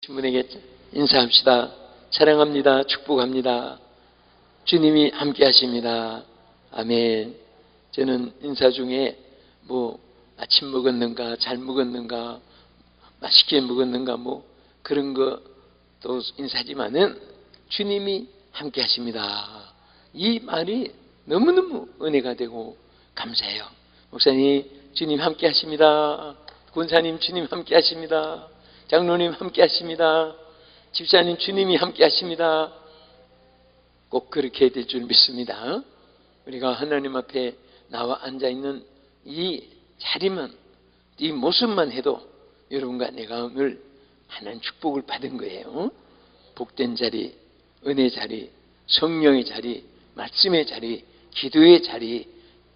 신분에게 인사합시다. 사랑합니다. 축복합니다. 주님이 함께 하십니다. 아멘. 저는 인사 중에 아침 먹었는가, 잘 먹었는가, 맛있게 먹었는가, 그런 것도 인사지만은 주님이 함께 하십니다. 이 말이 너무너무 은혜가 되고 감사해요. 목사님, 주님 함께 하십니다. 권사님, 주님 함께 하십니다. 장로님 함께 하십니다. 집사님, 주님이 함께 하십니다. 꼭 그렇게 될 줄 믿습니다. 우리가 하나님 앞에 나와 앉아있는 이 자리만, 이 모습만 해도 여러분과 내가 오늘 하나님 축복을 받은 거예요. 복된 자리, 은혜 자리, 성령의 자리, 말씀의 자리, 기도의 자리,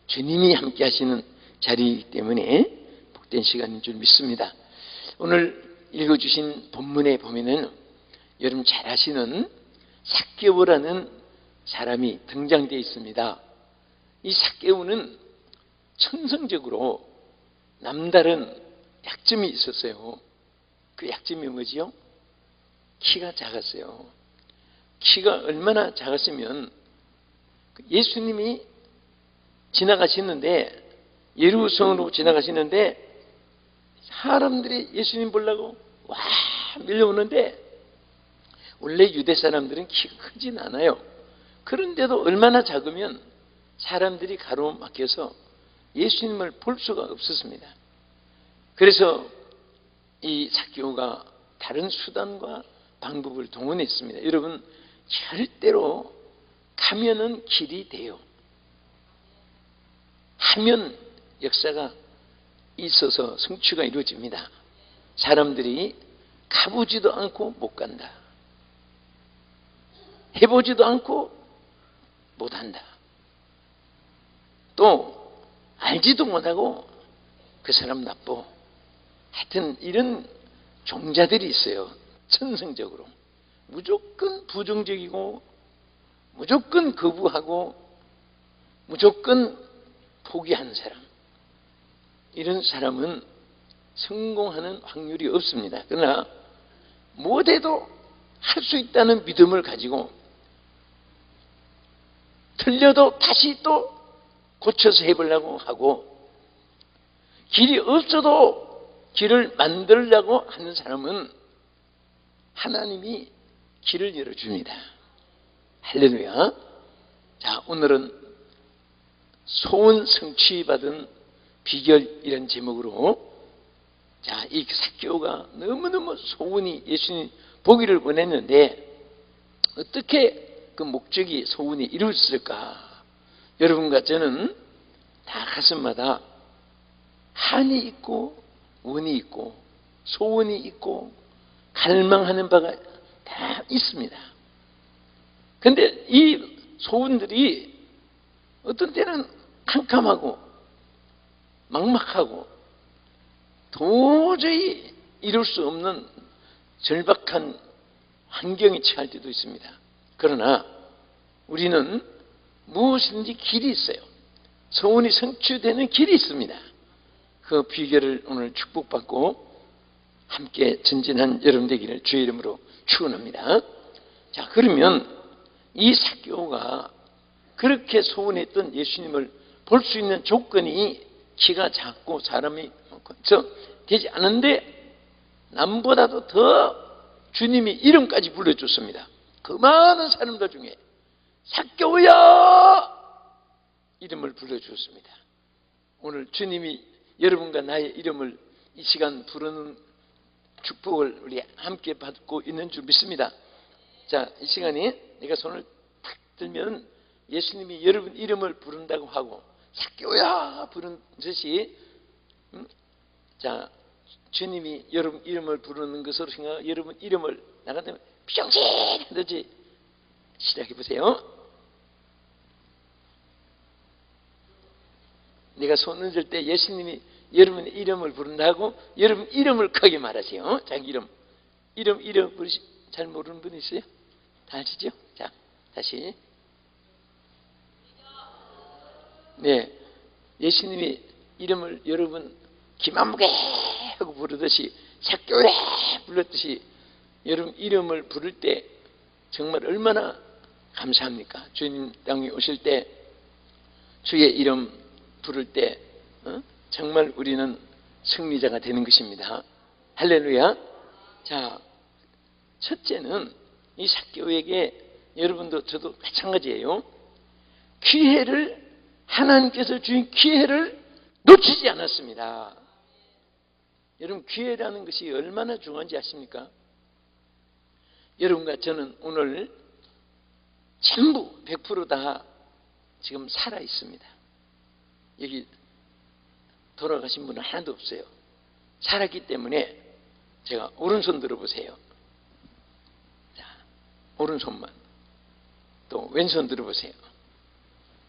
주님이 함께 하시는 자리이기 때문에 복된 시간인 줄 믿습니다. 오늘 읽어주신 본문에 보면은 여러분 잘 아시는 삭개오라는 사람이 등장되어 있습니다. 이 삭개오는 천성적으로 남다른 약점이 있었어요. 그 약점이 뭐지요? 키가 작았어요. 키가 얼마나 작았으면 예수님이 지나가시는데, 예루살렘으로 지나가시는데 사람들이 예수님 보려고 와 밀려오는데, 원래 유대 사람들은 키가 크진 않아요. 그런데도 얼마나 작으면 사람들이 가로막혀서 예수님을 볼 수가 없었습니다. 그래서 이 삭개오가 다른 수단과 방법을 동원했습니다. 여러분, 절대로 가면은 길이 돼요. 하면 역사가 있어서 성취가 이루어집니다. 사람들이 가보지도 않고 못 간다. 해보지도 않고 못한다. 또 알지도 못하고 그 사람 나빠. 하여튼 이런 종자들이 있어요. 천성적으로 무조건 부정적이고 무조건 거부하고 무조건 포기하는 사람, 이런 사람은 성공하는 확률이 없습니다. 그러나 못해도 할 수 있다는 믿음을 가지고 틀려도 다시 또 고쳐서 해보려고 하고, 길이 없어도 길을 만들려고 하는 사람은 하나님이 길을 열어줍니다. 할렐루야. 자, 오늘은 소원 성취받은 비결, 이런 제목으로, 자, 이 삭개오가 너무너무 소원이, 예수님 보기를 원했는데 어떻게 그 목적이, 소원이 이루어졌을까? 여러분과 저는 다 가슴마다 한이 있고 원이 있고 소원이 있고 갈망하는 바가 다 있습니다. 그런데 이 소원들이 어떤 때는 캄캄하고 막막하고 도저히 이룰 수 없는 절박한 환경에 처할 때도 있습니다. 그러나 우리는 무엇이든지 길이 있어요. 소원이 성취되는 길이 있습니다. 그 비결을 오늘 축복받고 함께 전진한 여러분 되기를 주의 이름으로 축원합니다. 자, 그러면 이 삭개오가 그렇게 소원했던 예수님을 볼 수 있는 조건이 키가 작고 사람이 되지 않은데, 남보다도 더 주님이 이름까지 불러줬습니다. 그 많은 사람들 중에 삭개오야 이름을 불러주었습니다. 오늘 주님이 여러분과 나의 이름을 이 시간 부르는 축복을 우리 함께 받고 있는 줄 믿습니다. 자, 이 시간에 내가 손을 탁 들면 예수님이 여러분 이름을 부른다고 하고 삭개오야 부른 것이, 자, 주님이 여러분 이름을 부르는 것으로 생각하고 여러분 이름을 나가다면 병신 하듯이 시작해 보세요. 내가 손을 들 때 예수님이 여러분의 이름을 부른다고 여러분 이름을 크게 말하세요. 자기 이름 부르시, 잘 모르는 분 있어요? 다 아시죠? 자, 다시. 네, 예수님이 이름을 여러분 김한무게 하고 부르듯이 삭개오야 불렀듯이 여러분 이름을 부를 때 정말 얼마나 감사합니까? 주님 땅에 오실 때 주의 이름 부를 때 정말 우리는 승리자가 되는 것입니다. 할렐루야. 자, 첫째는 이 삭개오에게, 여러분도 저도 마찬가지예요, 하나님께서 주신 기회를 놓치지 않았습니다. 여러분, 기회라는 것이 얼마나 중요한지 아십니까? 여러분과 저는 오늘 전부 100% 다 지금 살아 있습니다. 여기 돌아가신 분은 하나도 없어요. 살았기 때문에 제가 오른손 들어보세요. 자, 오른손만. 또 왼손 들어보세요.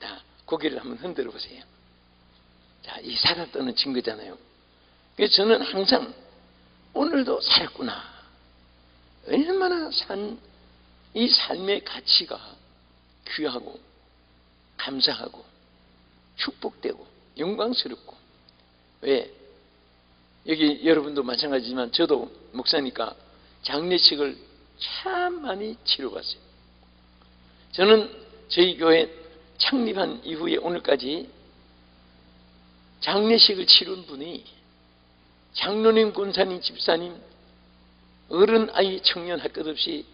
자, 고개를 한번 흔들어 보세요. 자, 이 살았다는 증거잖아요. 그래서 저는 항상 오늘도 살았구나, 얼마나 이 삶의 가치가 귀하고 감사하고 축복되고 영광스럽고. 왜? 여기 여러분도 마찬가지지만 저도 목사니까 장례식을 참 많이 치러봤어요. 저는 저희 교회 창립한 이후에 오늘까지 장례식을 치른 분이 장로님, 권사님, 집사님, 어른, 아이, 청년 할 것 없이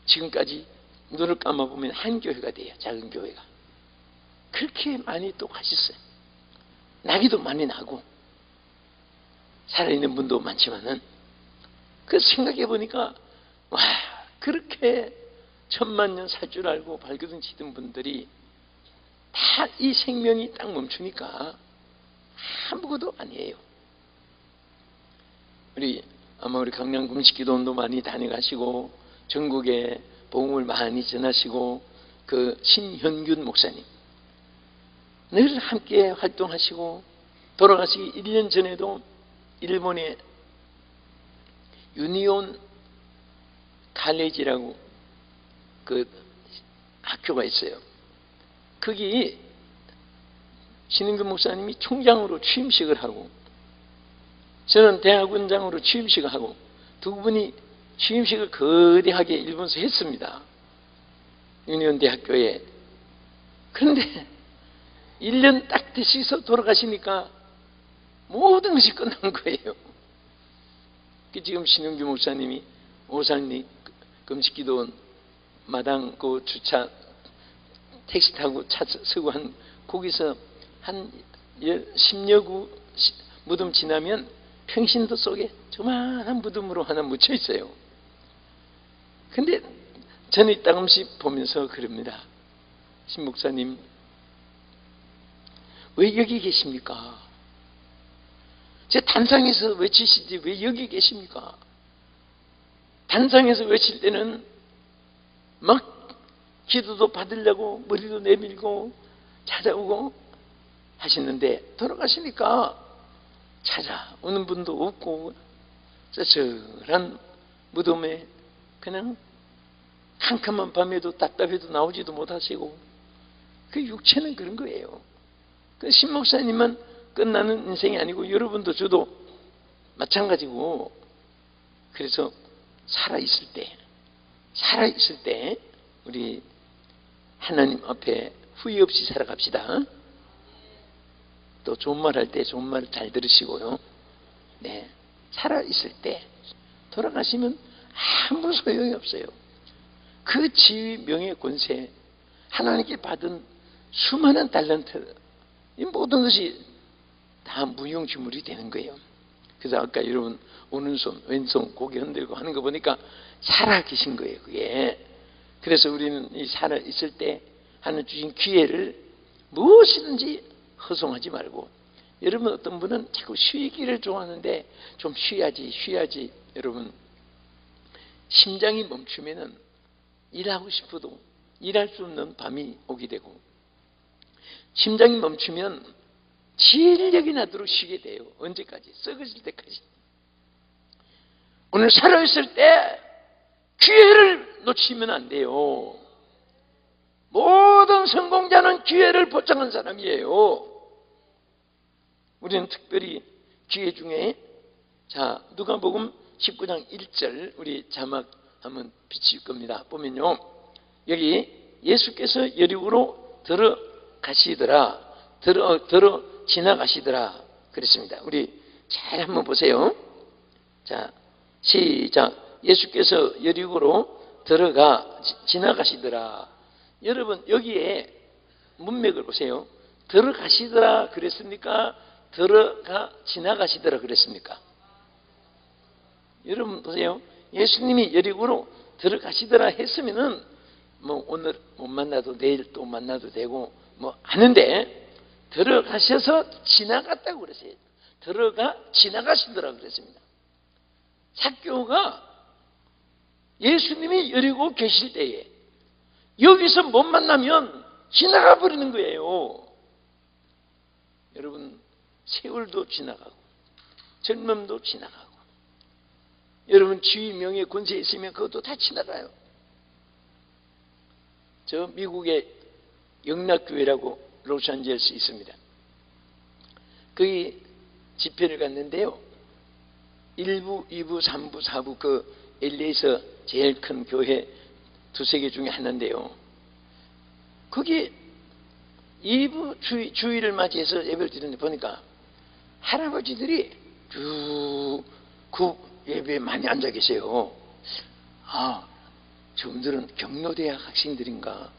지금까지 눈을 감아보면 한 교회가 돼요. 작은 교회가. 그렇게 많이 또 가셨어요. 나기도 많이 나고 살아있는 분도 많지만은, 그 생각해 보니까 와, 그렇게 천만년 살 줄 알고 발버둥 치던 분들이 다 이 생명이 딱 멈추니까 아무것도 아니에요. 아마 우리 강남 금식기도원도 많이 다녀가시고 전국에 복음을 많이 전하시고, 그 신현균 목사님 늘 함께 활동하시고, 돌아가시기 1년 전에도 일본의 유니온 칼레지라고 그 학교가 있어요. 거기 신인근 목사님이 총장으로 취임식을 하고, 저는 대학원장으로 취임식을 하고, 두 분이 취임식을 거대하게 일본에서 했습니다. 유니온 대학교에. 그런데 1년 딱 되셔서 돌아가시니까 모든 것이 끝난 거예요. 지금 신은규 목사님이 오산리 금식기도원 마당 그 주차 택시 타고 차 서고 한 거기서 한 10여 구 무덤 지나면 평신도 속에 조만한 무덤으로 하나 묻혀 있어요. 근데 저는 이따금씩 보면서 그럽니다. 신 목사님, 왜 여기 계십니까? 제 단상에서 외치시지 왜 여기 계십니까? 단상에서 외칠 때는 막 기도도 받으려고 머리도 내밀고 찾아오고 하시는데, 돌아가시니까 찾아오는 분도 없고 쓸쓸한 무덤에 그냥 캄캄한 밤에도 답답해도 나오지도 못하시고, 그 육체는 그런 거예요. 그 신목사님만 끝나는 인생이 아니고 여러분도 저도 마찬가지고, 그래서 살아있을 때 우리 하나님 앞에 후회 없이 살아갑시다. 또 좋은 말 할 때 좋은 말 잘 들으시고요. 네, 살아있을 때 돌아가시면 아무 소용이 없어요. 그 지위, 명예, 권세, 하나님께 받은 수많은 달란트, 이 모든 것이 다 무용지물이 되는 거예요. 그래서 아까 여러분 오른손, 왼손 고개 흔들고 하는 거 보니까 살아 계신 거예요, 그게. 그래서 우리는 이 살아 있을 때 하는 주신 기회를 무엇이든지 허송하지 말고, 여러분 어떤 분은 자꾸 쉬기를 좋아하는데 좀 쉬어야지. 여러분, 심장이 멈추면은 일하고 싶어도 일할 수 없는 밤이 오게 되고, 심장이 멈추면 진력이 나도록 쉬게 돼요. 언제까지? 썩어질 때까지. 오늘 살아있을 때 기회를 놓치면 안 돼요. 모든 성공자는 기회를 포착한 사람이에요. 우리는 특별히 기회 중에, 자, 누가복음 19장 1절 우리 자막 한번 비칠 겁니다. 보면요, 여기 예수께서 여리고로 들어가시더라, 지나가시더라 그랬습니다. 우리 잘 한번 보세요. 자, 시작. 예수께서 여리고로 지나가시더라. 여러분, 여기에 문맥을 보세요. 들어가시더라 그랬습니까? 지나가시더라 그랬습니까? 여러분 보세요. 예수님이 여리고로 들어가시더라 했으면은 뭐 오늘 못 만나도 내일 또 만나도 되고 뭐 하는데, 들어가셔서 지나갔다고 그랬어요. 지나가시더라 그랬습니다. 삭개오가 예수님이 여리고 계실 때에 여기서 못 만나면 지나가 버리는 거예요. 여러분, 세월도 지나가고 젊음도 지나가고, 여러분 지위 명예 권세 있으면 그것도 다 지나가요. 저 미국의 영락교회라고 로스앤젤레스에 있습니다. 거기 집회를 갔는데요, 1부, 2부, 3부, 4부 그 LA에서 제일 큰 교회 두세 개 중에 하나인데요, 거기 2부 주일을 맞이해서 예배를 드리는데 보니까 할아버지들이 쭉 그 예배에 많이 앉아 계세요. 아, 저분들은 경로대학 학생들인가,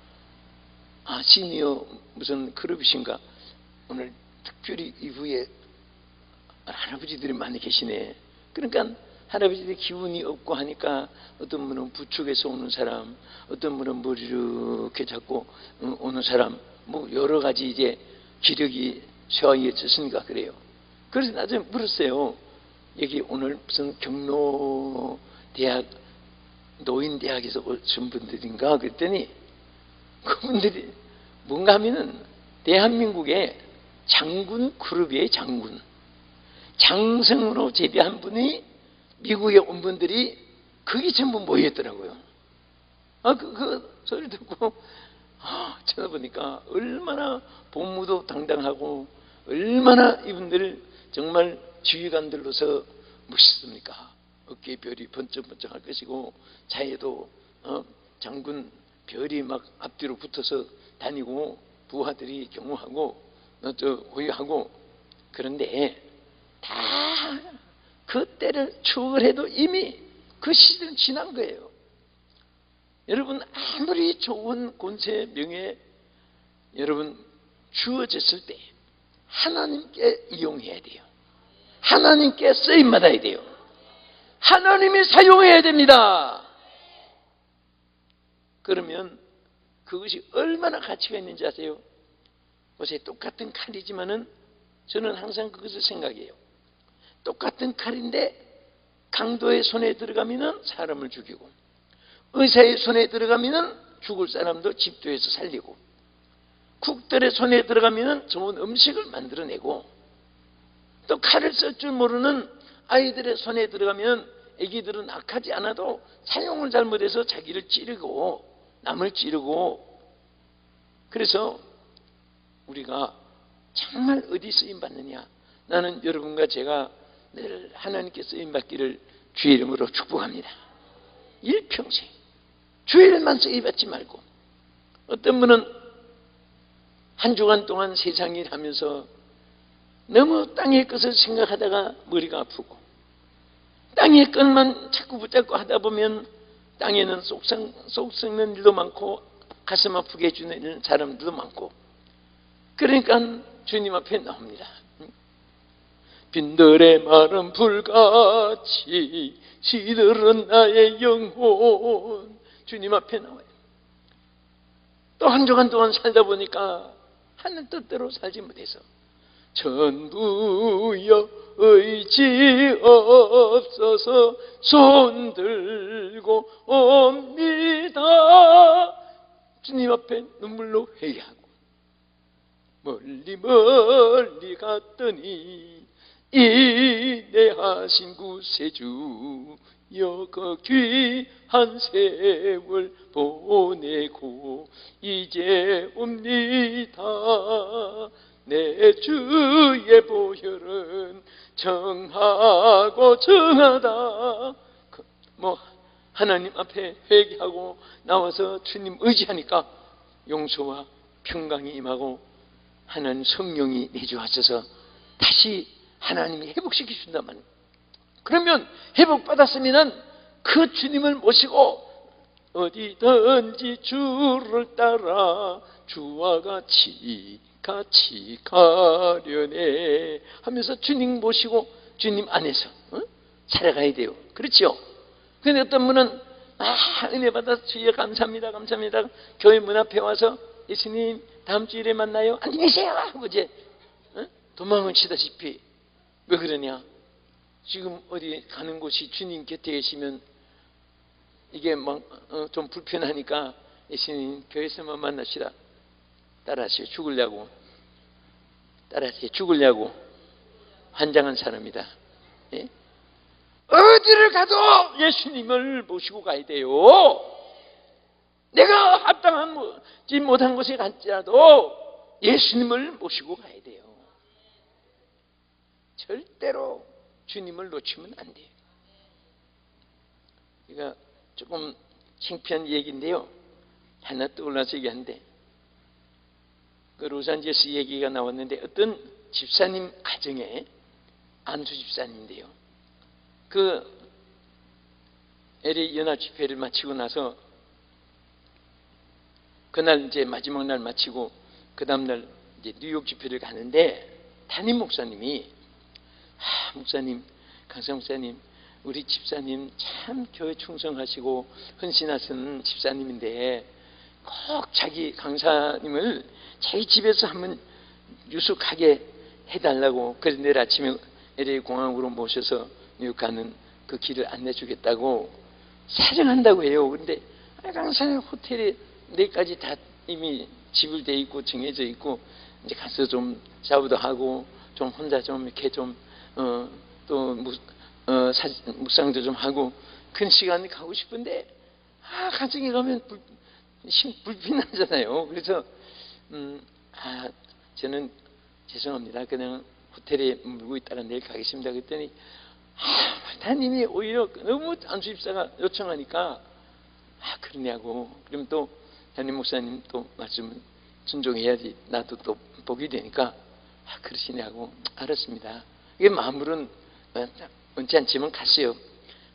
시니어 무슨 클럽이신가, 오늘 특별히 이후에 할아버지들이 많이 계시네. 그러니까 할아버지들이 기운이 없고 하니까 어떤 분은 부축에서 오는 사람, 어떤 분은 머리 이렇게 잡고 오는 사람, 뭐 여러 가지 이제 기력이 쇠하였으니까 그래요. 그래서 나중에 물었어요. 여기 오늘 무슨 경로대학 노인대학에서 오신 분들인가 그랬더니, 그분들이 뭔가 하면은 대한민국의 장군 그룹이에요. 장성으로 제비한 분이 미국에 온 분들이 거기 전부 모였더라고요. 그 소리 듣고 쳐다보니까 얼마나 본무도 당당하고 얼마나 이분들 정말 지휘관들로서 멋있습니까? 어깨에 별이 번쩍번쩍 할 것이고, 차에도 장군 별이 막 앞뒤로 붙어서 다니고, 부하들이 경호하고 호위하고. 그런데 다 그때를 추억을 해도 이미 그 시대는 지난 거예요. 여러분, 아무리 좋은 권세 명예 여러분 주어졌을 때 하나님께 이용해야 돼요. 하나님께 쓰임받아야 돼요. 하나님이 사용해야 됩니다. 그러면 그것이 얼마나 가치가 있는지 아세요? 보세요. 똑같은 칼이지만은 저는 항상 그것을 생각해요. 똑같은 칼인데 강도의 손에 들어가면은 사람을 죽이고, 의사의 손에 들어가면은 죽을 사람도 집도해서 살리고, 국들의 손에 들어가면은 좋은 음식을 만들어내고, 또 칼을 쓸 줄 모르는 아이들의 손에 들어가면 애기들은 악하지 않아도 사용을 잘못해서 자기를 찌르고 남을 찌르고. 그래서 우리가 정말 어디 쓰임받느냐, 나는 여러분과 제가 늘 하나님께 쓰임받기를 주의 이름으로 축복합니다. 일평생 주의 이름만 쓰임받지 말고, 어떤 분은 한 주간 동안 세상 일 하면서 너무 땅의 것을 생각하다가 머리가 아프고, 땅의 것만 자꾸 붙잡고 하다 보면 땅에는 속 썩는 일도 많고 가슴 아프게 해주는 사람들도 많고. 그러니까 주님 앞에 나옵니다. 빈들의 마른 불같이 시들은 나의 영혼. 주님 앞에 나와요. 또 한 주간 동안 살다 보니까 하늘 뜻대로 살지 못해서 전부여 의지 없어서 손 들고 옵니다. 주님 앞에 눈물로 회개하고 멀리 갔더니 인내하신 구세주여 그 귀한 세월 보내고 이제 옵니다. 내 주의 보혈은 정하고 정하다. 하나님 앞에 회개하고 나와서 주님 의지하니까 용서와 평강이 임하고 하나님 성령이 내주하셔서 다시 하나님이 회복시키신단 말이에요. 그러면 회복받았으면 그 주님을 모시고 어디든지 주를 따라 주와 같이 가려네 하면서 주님 모시고 주님 안에서 살아가야 돼요. 그렇죠? 그런데 어떤 분은 은혜 받아서 주여 감사합니다 감사합니다 교회 문 앞에 와서 예수님 다음 주일에 만나요 안녕히 계세요 하고 이제 도망을 치다시피 왜 그러냐? 지금 어디 가는 곳이 주님 곁에 계시면 이게 좀 불편하니까 예수님 교회에서만 만납시다. 따라하세요. 죽으려고 환장한 사람이다. 예? 어디를 가도 예수님을 모시고 가야 돼요. 내가 합당하지 못한 곳에 갈지라도 예수님을 모시고 가야 돼요. 절대로 주님을 놓치면 안 돼요. 제가 조금 창피한 얘기인데요. 하나 떠올라서 얘기하는데, 그 로산제스 얘기가 나왔는데 어떤 집사님 가정에 안수 집사님인데요. 그 LA 연합 집회를 마치고 나서 그날 이제 마지막 날 마치고 그 다음 날 이제 뉴욕 집회를 가는데 담임 목사님이 목사님, 강사 목사님, 우리 집사님 참 교회 충성하시고 헌신하시는 집사님인데 꼭 자기 강사님을 자기 집에서 한번 유숙하게 해달라고, 그래서 내일 아침에 LA 공항으로 모셔서 뉴욕 가는 그 길을 안내주겠다고 사정한다고 해요. 그런데 강사님 호텔에 내일까지 다 이미 지불돼 있고 정해져 있고 이제 가서 좀 샤워도 하고 좀 혼자 좀 이렇게 좀 또 묵상도 좀 하고 큰 시간에 가고 싶은데 가정에 가면 불편하잖아요. 그래서 저는 죄송합니다. 그냥 호텔에 묵고 있다가 내일 가겠습니다. 그랬더니 담임이 오히려 너무 안수집사가 요청하니까 그러냐고. 그럼 또 담임 목사님 또 말씀을 순종해야지 나도 또 복이 되니까 그러시냐고. 알았습니다. 이게 마음으로는 원치 않지만 갔어요.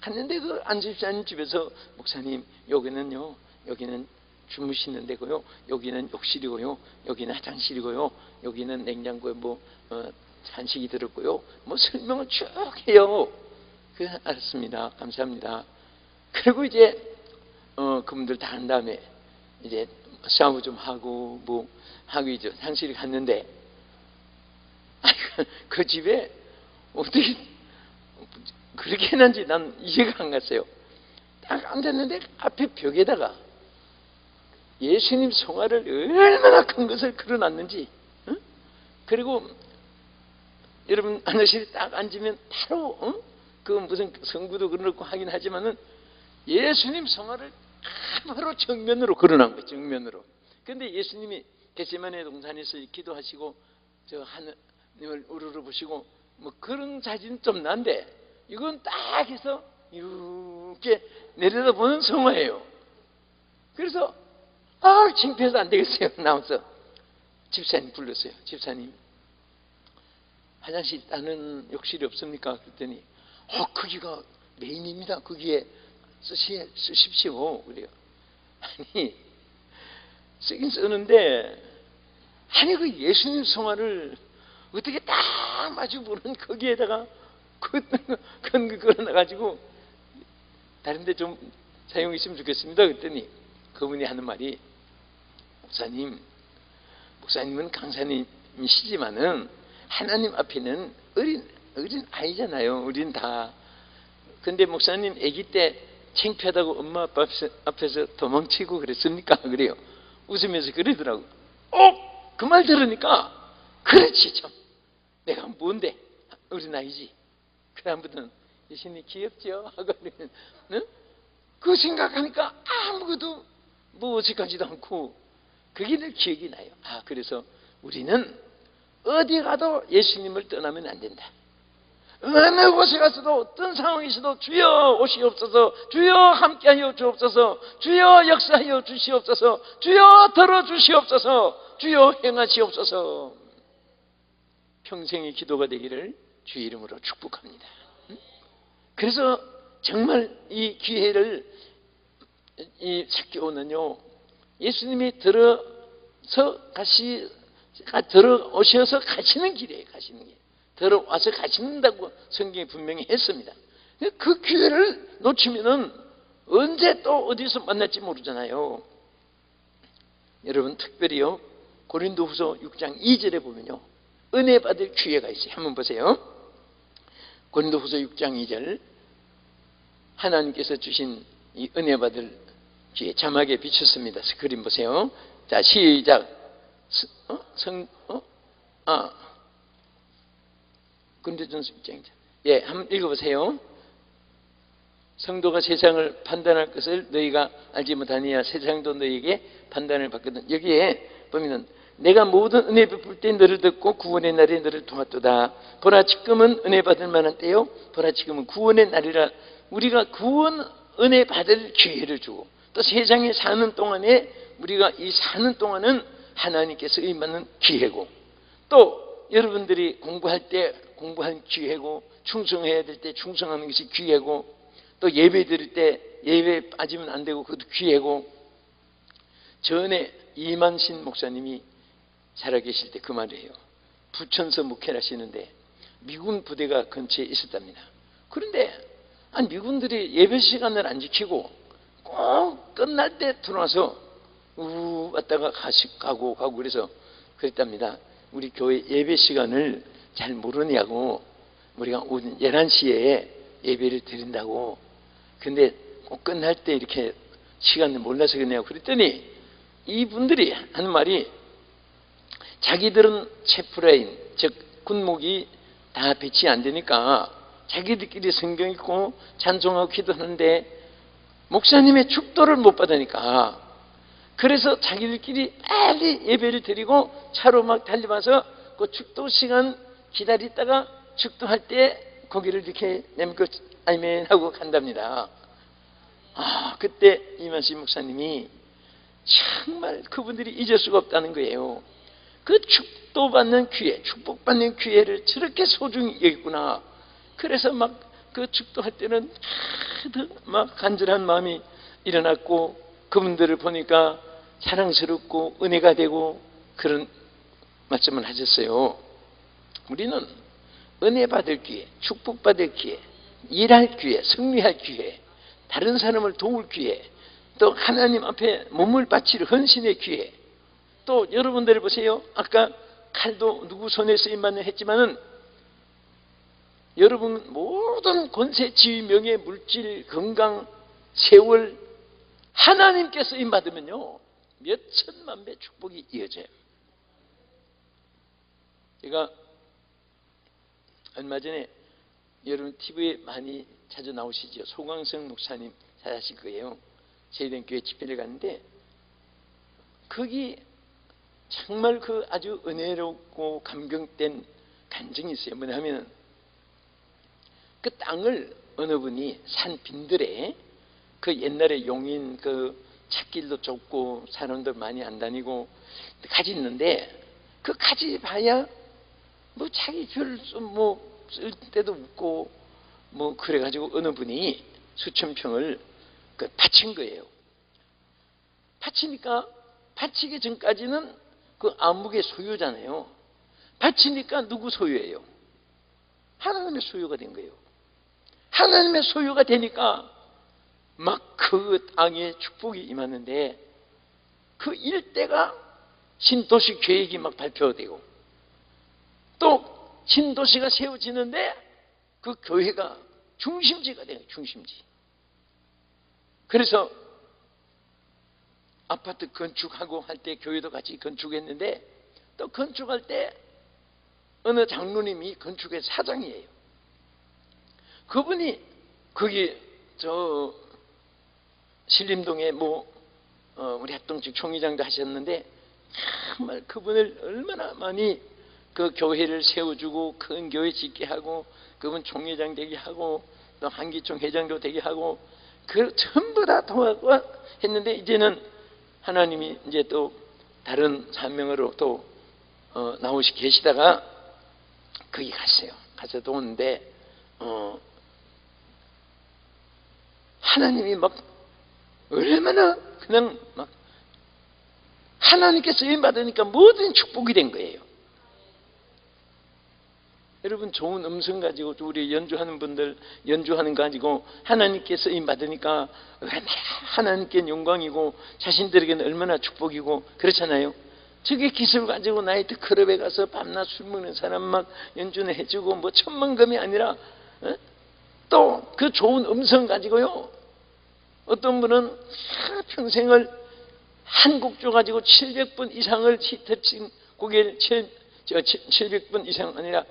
갔는데 그 안수집사님 집에서 목사님 여기는요, 여기는 주무시는 데고요, 여기는 욕실이고요, 여기는 화장실이고요, 여기는 냉장고에 간식이 들었고요, 설명을 쭉 해요. 그래서 알았습니다. 감사합니다. 그리고 이제 그분들 다 한 다음에 이제 샤워 좀 하고 하고 이제 화장실에 갔는데 그 집에 어떻게 그렇게 해놨는지 난 이해가 안 갔어요. 딱 앉았는데 앞에 벽에다가 예수님 성화를 얼마나 큰 것을 그려놨는지, 그리고 여러분 화장실에 딱 앉으면 바로 그 무슨 성구도 그려놓고 하긴 하지만은 예수님 성화를 바로 정면으로 그려놓은 거예요. 정면으로. 그런데 예수님이 겟세마네 동산에서 기도하시고 저 하나님을 우러러 보시고 그런 사진 좀 난데 이건 딱 해서 이렇게 내려다보는 성화예요. 그래서 창피해서 안 되겠어요. 나와서 집사님 불렀어요. 집사님, 화장실 따는 욕실이 없습니까? 그랬더니 거기가 메인입니다. 거기에 쓰십시오. 그래요. 아니 쓰긴 쓰는데 그 예수님 성화를 어떻게 딱 마주 보는 거기에다가 큰 거 걸어놔가지고 다른 데 좀 사용했으면 좋겠습니다. 그랬더니 그분이 하는 말이, 목사님은 강사님이시지만은 하나님 앞에는 어린 아이잖아요. 우린 다. 근데 목사님 아기 때 창피하다고 엄마 아빠 앞에서 도망치고 그랬습니까? 그래요. 웃으면서 그러더라고. 그 말 들으니까 그렇지 참. 내가 뭔데 어린 아이지. 그다음부터는 예수님 귀엽죠? 하고 그 생각하니까 아무것도 어색하지도 않고 그게 늘 기억이 나요. 그래서 우리는 어디 가도 예수님을 떠나면 안 된다. 어느 곳에 가서도 어떤 상황이 있어도 주여 오시옵소서, 주여 함께하여 주옵소서, 주여 역사하여 주시옵소서, 주여 들어주시옵소서, 주여 행하시옵소서. 평생의 기도가 되기를 주의 이름으로 축복합니다. 그래서 정말 이 기회를 이 사개오는요, 예수님이 들어오셔서 가시는 길이에요. 가시는 길. 들어와서 가신다고 성경이 분명히 했습니다. 그 기회를 놓치면은 언제 또 어디서 만날지 모르잖아요. 여러분, 특별히요, 고린도후서 6장 2절에 보면요, 은혜 받을 기회가 있어요. 한번 보세요. 고린도후서 6장 2절, 하나님께서 주신 이 은혜 받을 기회, 자막에 비쳤습니다. 그림 보세요. 자, 시작. 고린도전서 6장 2절. 예, 한번 읽어보세요. 성도가 세상을 판단할 것을 너희가 알지 못하니야 세상도 너희에게 판단을 받거든. 여기에 보면은 내가 모든 은혜 베풀 때 너를 듣고 구원의 날에 너를 도왔도다. 보라, 지금은 은혜 받을 만한 때요, 보라, 지금은 구원의 날이라. 우리가 구원 은혜 받을 기회를 주고, 또 세상에 사는 동안에 우리가 이 사는 동안은 하나님께서 임하는 기회고, 또 여러분들이 공부할 때 공부할 기회고, 충성해야 될 때 충성하는 것이 기회고, 또 예배 드릴 때 예배 빠지면 안 되고 그것도 기회고. 전에 이만신 목사님이 살아계실 때 그 말이에요. 부천서 목회를 하시는데 미군 부대가 근처에 있었답니다. 그런데 미군들이 예배 시간을 안 지키고 꼭 끝날 때 들어와서 왔다가 가고 그래서 그랬답니다. 우리 교회 예배 시간을 잘 모르냐고, 우리가 오전 11시에 예배를 드린다고. 근데 꼭 끝날 때 이렇게 시간을 몰라서 그러냐고 그랬더니 이분들이 하는 말이, 자기들은 체프레인, 즉 군목이 다 배치 안 되니까 자기들끼리 성경 읽고 찬송하고 기도하는데 목사님의 축도를 못 받으니까, 그래서 자기들끼리 빨리 예배를 드리고 차로 막 달려와서 그 축도 시간 기다리다가 축도할 때 고개를 이렇게 내밀고 아멘 하고 간답니다. 그때 이만식 목사님이 정말 그분들이 잊을 수가 없다는 거예요. 그 축도받는 기회, 축복받는 기회를 저렇게 소중히 여겼구나. 그래서 막 그 축도할 때는 막 간절한 마음이 일어났고, 그분들을 보니까 사랑스럽고 은혜가 되고, 그런 말씀을 하셨어요. 우리는 은혜 받을 기회, 축복받을 기회, 일할 기회, 승리할 기회, 다른 사람을 도울 기회, 또 하나님 앞에 몸을 바칠 헌신의 기회, 또 여러분들 보세요. 아까 칼도 누구 손에 쓰임받는 했지만은 여러분 모든 권세, 지위, 명예, 물질, 건강, 세월 하나님께 쓰임받으면요 몇 천만 배 축복이 이어져요. 제가 얼마 전에 여러분 TV에 많이 자주 나오시죠. 송광성 목사님 잘 아실 거예요. 제이된 교회 집회를 갔는데 거기 정말 그 아주 은혜롭고 감격된 간증이 있어요. 뭐냐면 그 땅을 어느 분이 산 빈들에, 그 옛날에 용인 그 찻길도 좁고 사람들 많이 안 다니고 가지 있는데, 그 가지 봐야 뭐 자기 별 쓸 때도 없고 뭐 그래가지고 어느 분이 수천 평을 그 바친 거예요. 바치니까, 바치기 전까지는 그 암묵의 소유잖아요. 바치니까 누구 소유예요? 하나님의 소유가 된 거예요. 하나님의 소유가 되니까 막 그 땅에 축복이 임하는데, 그 일대가 신도시 계획이 막 발표되고, 또 신도시가 세워지는데 그 교회가 중심지가 돼요. 중심지. 그래서 아파트 건축하고 할 때 교회도 같이 건축했는데, 또 건축할 때 어느 장로님이 건축의 사장이에요. 그분이 거기 저 신림동에 우리 합동측 총회장도 하셨는데, 정말 그분을 얼마나 많이 그 교회를 세워주고 큰 교회 짓게 하고 그분 총회장 되게 하고 또 한기총 회장도 되게 하고 그 전부 다 도와고 했는데 이제는 하나님이 이제 또 다른 사명으로 또 나오시 계시다가 거기 갔어요. 가서 도는데 하나님이 막 얼마나 그냥 막 하나님께 쓰임 받으니까 모든 축복이 된 거예요. 여러분 좋은 음성 가지고 우리 연주하는 분들 연주하는 거 가지고 하나님께 쓰임 받으니까 얼마나 하나님께 영광이고 자신들에게는 얼마나 축복이고 그렇잖아요. 저게 기술 가지고 나이트 클럽에 가서 밤낮 술 먹는 사람 막 연주는 해주고 뭐 천만금이 아니라 또 그 좋은 음성 가지고요. 어떤 분은 평생을 한 곡 줘가지고 700번 이상을 히트친 곡에 700번 이상 아니라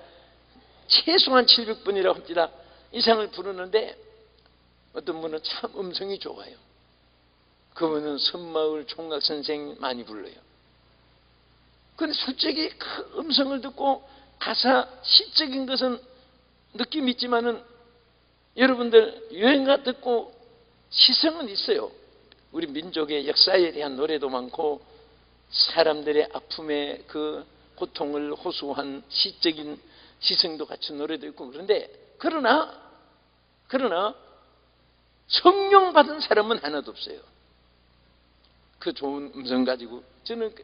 최소한 700번이라고 합니다. 이상을 부르는데 어떤 분은 참 음성이 좋아요. 그분은 선마을 총각선생 많이 불러요. 그런데 솔직히 그 음성을 듣고 가사 시적인 것은 느낌이 있지만은 여러분들 유행가 듣고 시성은 있어요. 우리 민족의 역사에 대한 노래도 많고 사람들의 아픔의 그 고통을 호소한 시적인 시성도 갖춘 노래도 있고 그러나 성령 받은 사람은 하나도 없어요. 그 좋은 음성 가지고 저는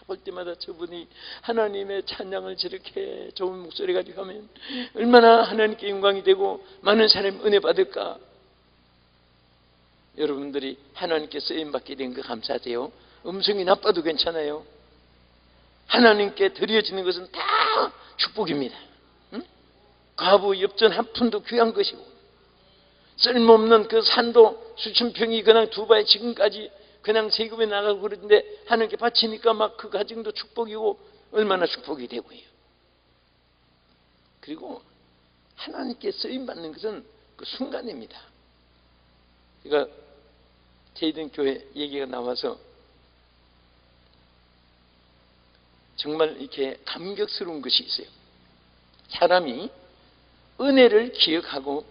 볼 때마다 저분이 하나님의 찬양을 저렇게 좋은 목소리 가지고 하면 얼마나 하나님께 영광이 되고 많은 사람이 은혜 받을까. 여러분들이 하나님께 쓰임받게 된 거 감사하세요. 음성이 나빠도 괜찮아요. 하나님께 드려지는 것은 다 축복입니다. 응? 과부 엽전 한 푼도 귀한 것이고 쓸모없는 그 산도 수천 평이 그냥 두바이 지금까지 그냥 세금에 나가고 그러는데 하나님께 바치니까 막 그 가정도 축복이고 얼마나 축복이 되고요. 그리고 하나님께 쓰임받는 것은 그 순간입니다. 그러니까 저희들 교회 얘기가 나와서 정말 이렇게 감격스러운 것이 있어요. 사람이 은혜를 기억하고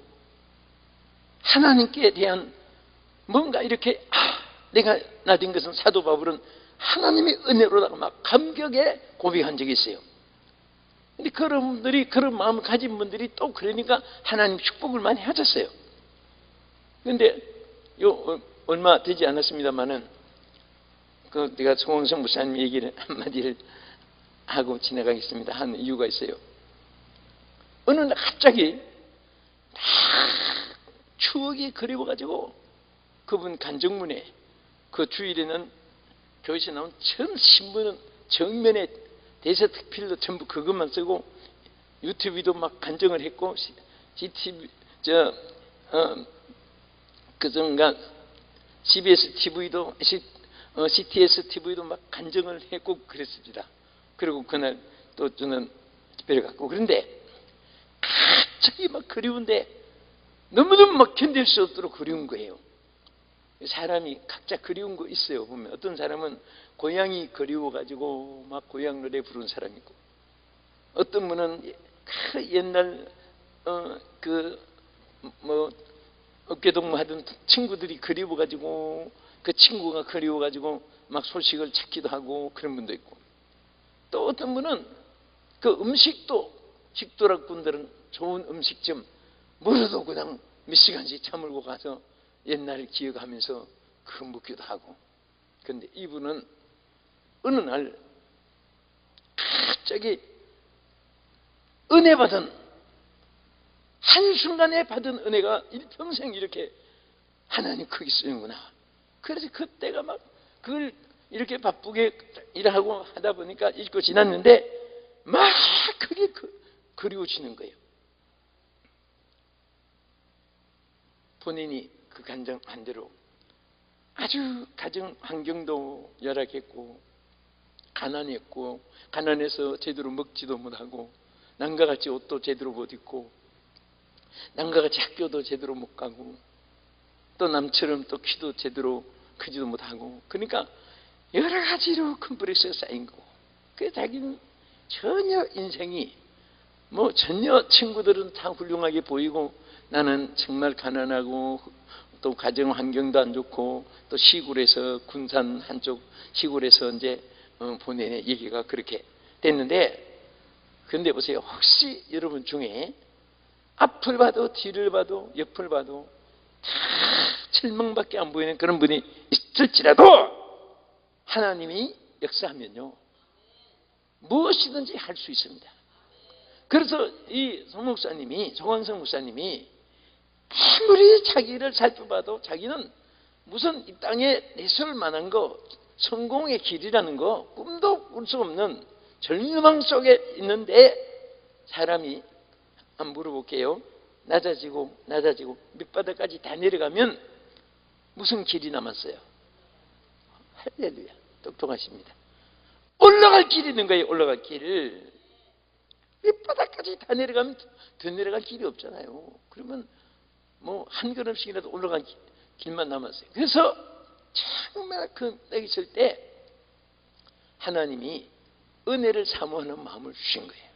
하나님께 대한 뭔가 이렇게 내가 나된 것은 사도 바울은 하나님의 은혜로다가 막 감격에 고백한 적이 있어요. 근데 그런 분들이 그런 마음을 가진 분들이 또 그러니까 하나님 축복을 많이 하셨어요. 그런데 얼마 되지 않았습니다만은 그 내가 송원성 목사님 얘기를 한마디를 하고 지나가겠습니다. 한 이유가 있어요. 어느 날 갑자기 다 추억이 그리워가지고 그분 간정문에 그 주일에는 교회에서 나온 전 신문은 정면에 대서특필로 전부 그것만 쓰고 유튜브도 막 간정을 했고 GTV 그전가 CBS TV도 CTS TV도 막 간정을 했고 그랬습니다. 그리고 그날 또 저는 집회를 갔고 그런데 갑자기 막 그리운데 너무너무 막 견딜 수 없도록 그리운 거예요. 사람이 각자 그리운 거 있어요. 보면 어떤 사람은 고향이 그리워가지고 막 고향 노래 부르는 사람이 있고 어떤 분은 옛날 어깨동무하던 친구들이 그리워가지고 그 친구가 그리워가지고 막 소식을 찾기도 하고 그런 분도 있고 또 어떤 분은 그 음식도 식도락분들은 좋은 음식점 뭐라도 그냥 몇 시간씩 참을고 가서 옛날을 기억하면서 그 묵기도 하고 그런데 이분은 어느 날 갑자기 은혜 받은 한순간에 받은 은혜가 일평생 이렇게 하나님 크게 쓰는구나. 그래서 그때가 막 그걸 이렇게 바쁘게 일하고 하다 보니까 읽고 지났는데 막 크게 그리워지는 거예요. 본인이 그 간증한 대로 아주 가정 환경도 열악했고 가난했고 가난해서 제대로 먹지도 못하고 남과 같이 옷도 제대로 못 입고 남과 같이 학교도 제대로 못 가고 또 남처럼 또 키도 제대로 크지도 못하고 그러니까 여러 가지로 컴플렉스가 쌓인 거고 그래서 자기는 전혀 인생이 전혀 친구들은 다 훌륭하게 보이고 나는 정말 가난하고 또 가정 환경도 안 좋고 또 시골에서 군산 한쪽 시골에서 이제 보내는 얘기가 그렇게 됐는데, 근데 보세요. 혹시 여러분 중에 앞을 봐도 뒤를 봐도 옆을 봐도 다 절망밖에 안 보이는 그런 분이 있을지라도 하나님이 역사하면요 무엇이든지 할 수 있습니다. 그래서 이 정광성 목사님이 아무리 자기를 살펴봐도 자기는 무슨 이 땅에 내세울 만한 거, 성공의 길이라는 거 꿈도 꿀 수 없는 절망 속에 있는데, 사람이 한번 물어볼게요. 낮아지고 밑바닥까지 다 내려가면 무슨 길이 남았어요? 할렐루야, 똑똑하십니다. 올라갈 길이 있는 거예요. 올라갈 길. 밑바닥까지 다 내려가면 더 내려갈 길이 없잖아요. 그러면 한 걸음씩이라도 올라간 길만 남았어요. 그래서 정말 그 때가 있을 때 하나님이 은혜를 사모하는 마음을 주신 거예요.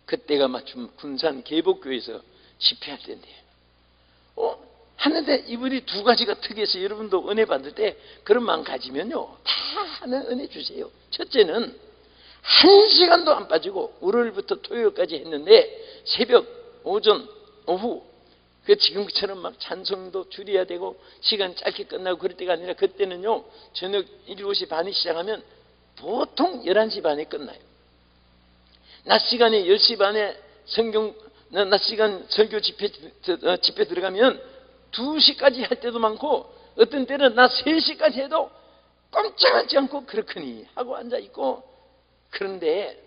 그때가 마침 군산 계복교에서 집회할 때인데요. 하는데 이분이 두 가지가 특이해서 여러분도 은혜 받을 때 그런 마음 가지면요 다 하는 은혜 주세요. 첫째는 1시간도 안 빠지고 월요일부터 토요일까지 했는데 새벽, 오전, 오후 지금처럼 막 찬송도 줄여야 되고 시간 짧게 끝나고 그럴 때가 아니라 그때는요 저녁 7시 반에 시작하면 보통 11시 반에 끝나요. 낮 시간에 10시 반에 낮 시간 설교 집회 들어가면 2시까지 할 때도 많고 어떤 때는 낮 3시까지 해도 꼼짝하지 않고 그렇거니 하고 앉아있고, 그런데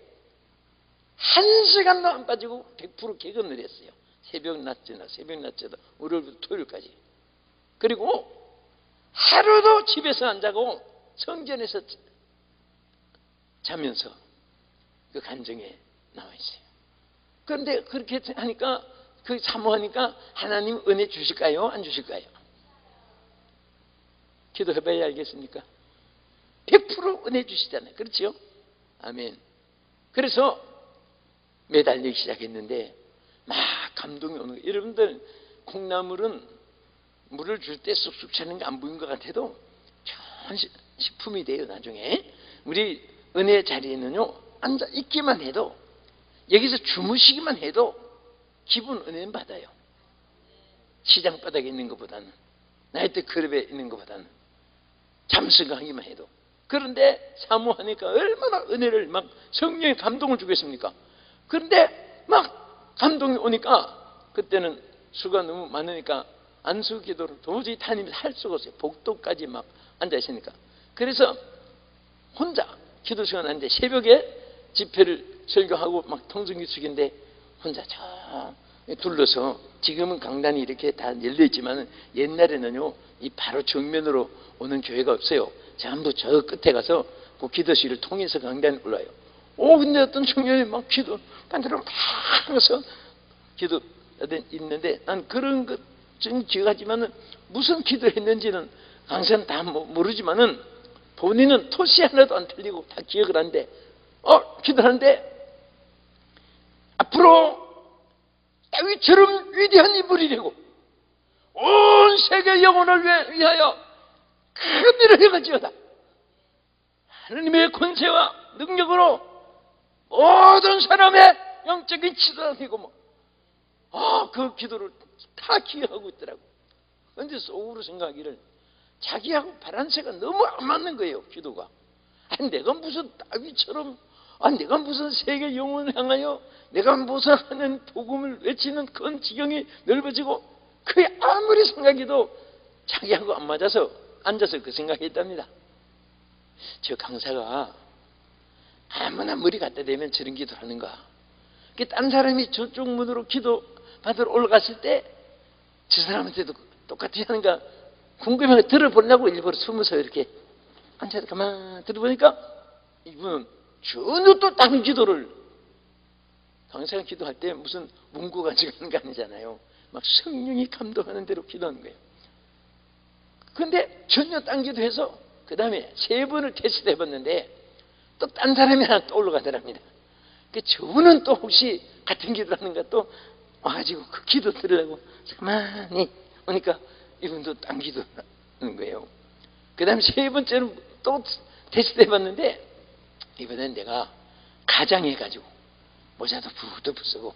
1시간도 안 빠지고 100% 개근을 했어요. 새벽 낮에도 월요일부터 토요일까지. 그리고 하루도 집에서 안 자고 성전에서 자면서 그 간증에 나와 있어요. 그런데 그렇게 하니까 사모하니까 하나님 은혜 주실까요? 안 주실까요? 기도해봐야 알겠습니까? 100% 은혜 주시잖아요. 그렇죠? 아멘. 그래서 매달리기 시작했는데 막 감동이 오는 거예요. 여러분들 콩나물은 물을 줄 때 쑥쑥 차는 게 안 보인 것 같아도 좋은 식품이 돼요. 나중에 우리 은혜 자리에는요 앉아 있기만 해도, 여기서 주무시기만 해도 기분 은혜는 받아요. 시장 바닥에 있는 것보다는, 나이트 클럽에 있는 것보다는, 잠수가 하기만 해도. 그런데 사모하니까 얼마나 은혜를 막 성령의 감동을 주겠습니까? 그런데 막 감동이 오니까 그때는 수가 너무 많으니까 안수 기도를 도저히 타님이 할 수가 없어요. 복도까지 막 앉아 있으니까. 그래서 혼자 기도 시간 앉는데 새벽에 집회를 설교하고 막 통성기숙인데 혼자 저 둘러서, 지금은 강단이 이렇게 다 열려있지만 옛날에는요 이 바로 정면으로 오는 교회가 없어요. 전부 저 끝에 가서 그 기도실을 통해서 강단에 올라요. 근데 어떤 청년이 막 기도 반대로 막 하면서 기도 있는데, 난 그런 것 좀 기억하지만은 무슨 기도했는지는 항상 다 모르지만은 본인은 토시 하나도 안 틀리고 다 기억을 하는데 기도하는데 앞으로 다윗처럼 위대한 이불이 되고 온 세계 영혼을 위하여 큰 일을 행할지어다. 하나님의 권세와 능력으로 모든 사람의 영적인 치료가 그 기도를 다 기억하고 있더라고. 그런데 속으로 생각하기를 자기하고 바란새가 너무 안 맞는 거예요. 기도가. 내가 무슨 다윗처럼 내가 무슨 세계 영혼을 향하여 내가 무슨 하는 복음을 외치는 그런 지경이 넓어지고, 그게 아무리 생각해도 자기하고 안 맞아서 앉아서 그 생각했답니다. 저 강사가 아무나 머리 갖다 대면 저런 기도를 하는가. 딴 사람이 저쪽 문으로 기도 받으러 올라갔을 때 저 사람한테도 똑같이 하는가 궁금해서 들어보려고 일부러 숨어서 이렇게 앉아서 가만히 들어보니까 이분은 전혀 또 다른 기도를, 강사가 기도할 때 무슨 문구 가지고 하는 거 아니잖아요. 막 성령이 감동하는 대로 기도하는 거예요. 그런데 전혀 딴 기도해서 그 다음에 3번을 테스트 해봤는데 또 딴 사람이 하나 또 올라가더랍니다. 저분은 또 혹시 같은 기도를 하는가 또 와가지고 그 기도 들으려고 가만히 오니까 이분도 딴 기도를 하는 거예요. 그 다음에 세 번째는 또 테스트 해봤는데 이번엔 내가 가장해가지고 모자도 부드부 쓰고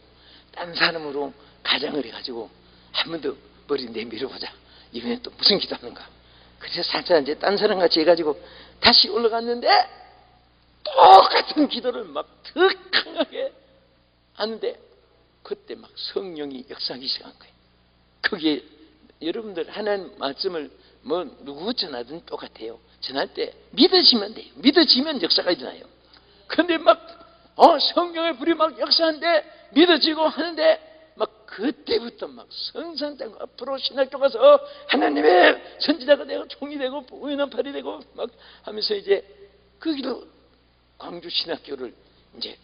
딴 사람으로 가장을 해가지고 한 번 더 머리 내밀어보자. 이번엔 또 무슨 기도하는가. 그래서 살짝 이제 딴 사람 같이 해가지고 다시 올라갔는데 똑같은 기도를 막 더 강하게 하는데 그때 막 성령이 역사하기 시작한 거예요. 그게 여러분들 하나님 말씀을 뭐 누구 전하든 똑같아요. 전할 때 믿으시면 돼요. 믿어지면 역사가 일어나요. 그런데 막 성령의 불이 막 역사하는데 믿어지고 하는데 막 그때부터 막 성산장 앞으로 신학교 가서 하나님의 선지자가 되고 종이 되고 우연한 팔이 되고 막 하면서 이제 거기도 광주 신학교를 이제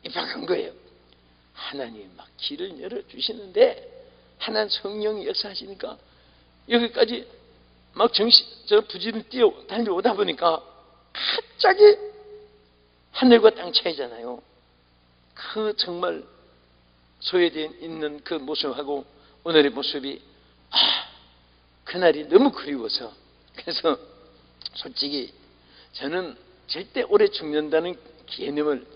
입학한 거예요. 하나님 막 길을 열어주시는데 하나님 성령이 역사하시니까 여기까지 막 저 부지를 뛰어 달려오다 보니까 갑자기 하늘과 땅 차이잖아요. 그 정말 소외되어 있는 그 모습하고 오늘의 모습이 그날이 너무 그리워서 그래서 솔직히 저는 절대 오래 죽는다는 개념을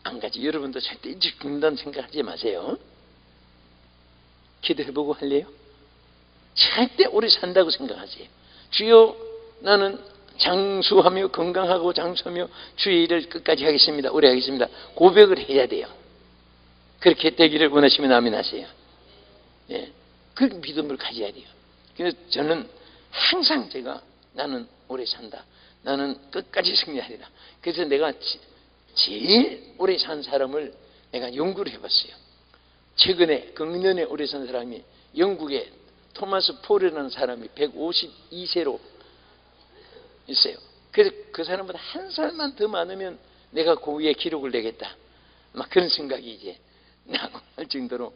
안 가지. 여러분도 절대 일찍 죽는다는 생각하지 마세요. 기도해보고 할래요? 절대 오래 산다고 생각하세요. 주여 나는 장수하며 건강하고 장수하며 주의 일을 끝까지 하겠습니다. 오래 하겠습니다. 고백을 해야 돼요. 그렇게 되기를 원하시면 아멘 하세요. 예, 그 믿음을 가져야 돼요. 그래서 저는 항상 제가 나는 오래 산다. 나는 끝까지 승리하리라. 그래서 내가 제일 오래 산 사람을 내가 연구를 해봤어요. 최근에 금년에 오래 산 사람이 영국의 토마스 폴이라는 사람이 152세로 있어요. 그래서 그 사람보다 한 살만 더 많으면 내가 그 위에 기록을 내겠다. 막 그런 생각이 이제 나고 할 정도로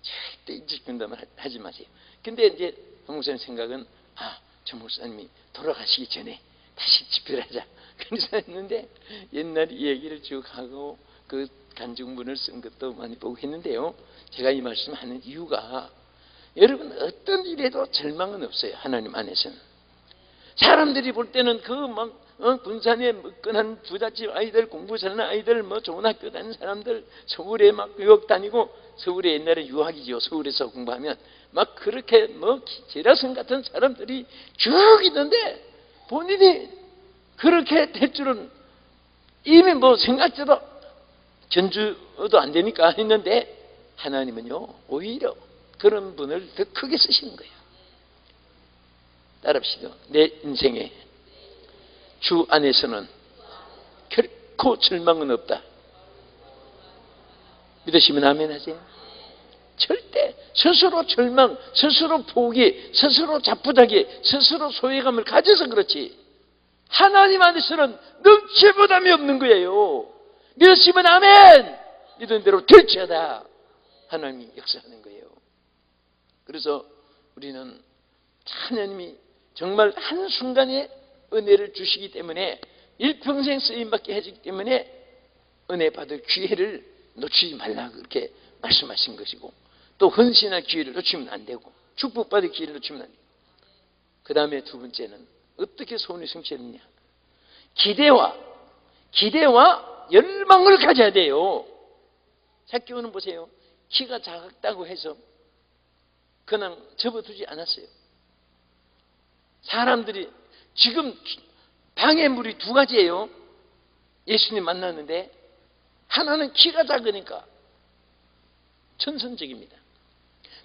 절대 일찍 죽는다면 하지 마세요. 근데 이제 목사님 생각은 저 목사님이 돌아가시기 전에 다시 집회를 하자. 그래서 했는데 옛날 이 얘기를 쭉 하고 그 간증문을 쓴 것도 많이 보고 했는데요. 제가 이 말씀하는 이유가 여러분 어떤 일에도 절망은 없어요. 하나님 안에서는. 사람들이 볼 때는 그 막 군산에 먹건한 부잣집 아이들, 공부 잘하는 아이들, 뭐 좋은 학교 다니는 사람들, 서울에 막 유학 다니고, 서울에 옛날에 유학이죠. 서울에서 공부하면 막 그렇게 뭐 제라성 같은 사람들이 쭉 있는데 본인이 그렇게 될 줄은 이미 뭐 생각해도 견주도 안 되니까 했는데 하나님은요 오히려 그런 분을 더 크게 쓰시는 거예요. 따라합시다. 내 인생에 주 안에서는 결코 절망은 없다. 믿으시면 아멘 하세요. 절대 스스로 절망, 스스로 포기, 스스로 자포자기, 스스로 소외감을 가져서 그렇지 하나님 안에서는 넘치보담이 없는 거예요. 믿으시면 아멘! 믿은 대로 될지어다. 하나님이 역사하는 거예요. 그래서 우리는 하나님이 정말 한순간에 은혜를 주시기 때문에 일평생 쓰임받게 해주기 때문에 은혜 받을 기회를 놓치지 말라 그렇게 말씀하신 것이고 또 헌신할 기회를 놓치면 안 되고 축복받을 기회를 놓치면 안 되고 그 다음에 두 번째는 어떻게 소원이 성취했느냐 기대와 열망을 가져야 돼요. 작게오는 보세요. 키가 작다고 해서 그냥 접어두지 않았어요. 사람들이 지금 방해물이 두 가지예요. 예수님 만났는데 하나는 키가 작으니까 천선적입니다.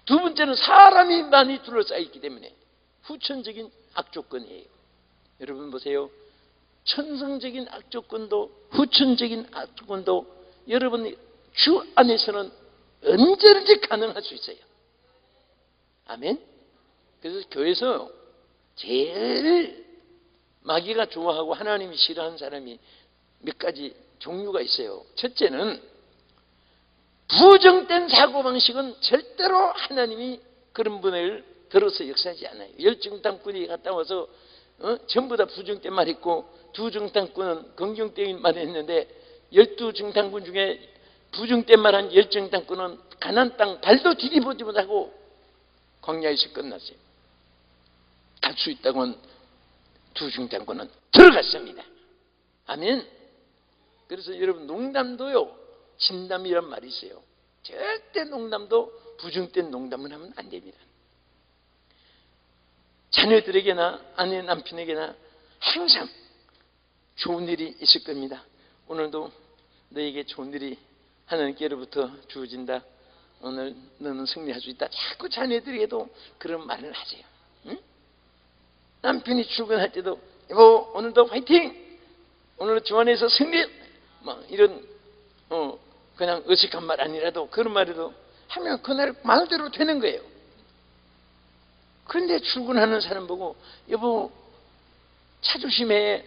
두 번째는 사람이 많이 둘러싸여 있기 때문에 후천적인 악조건이에요. 여러분 보세요. 천성적인 악조건도 후천적인 악조건도 여러분 주 안에서는 언제든지 가능할 수 있어요. 아멘. 그래서 교회에서 제일 마귀가 좋아하고 하나님이 싫어하는 사람이 몇 가지 종류가 있어요. 첫째는 부정된 사고방식은 절대로 하나님이 그런 분을 들어서 역사하지 않아요. 열정당꾼이 갔다 와서 전부 다 부정된 말 했고 두 정당꾼은 긍정적인 말을 했는데 12정당꾼 중에 부중 때 말한 열정 땅꾼은 가나안 땅 발도 디디보지 못하고 광야에서 끝났어요. 갈 수 있다고 한 부중 땅꾼은 들어갔습니다. 아멘. 그래서 여러분, 농담도요, 진담이란 말이 있어요. 절대 농담도 부중된 농담을 하면 안 됩니다. 자녀들에게나 아내 남편에게나 항상 좋은 일이 있을 겁니다. 오늘도 너에게 좋은 일이 하나님께로부터 주어진다. 오늘 너는 승리할 수 있다. 자꾸 자녀들에게도 그런 말을 하세요. 응? 남편이 출근할 때도 여보 오늘도 화이팅! 오늘 주안에서 승리! 막 이런 그냥 어색한 말 아니라도 그런 말이라도 하면 그날 말대로 되는 거예요. 그런데 출근하는 사람 보고 여보 차 조심해.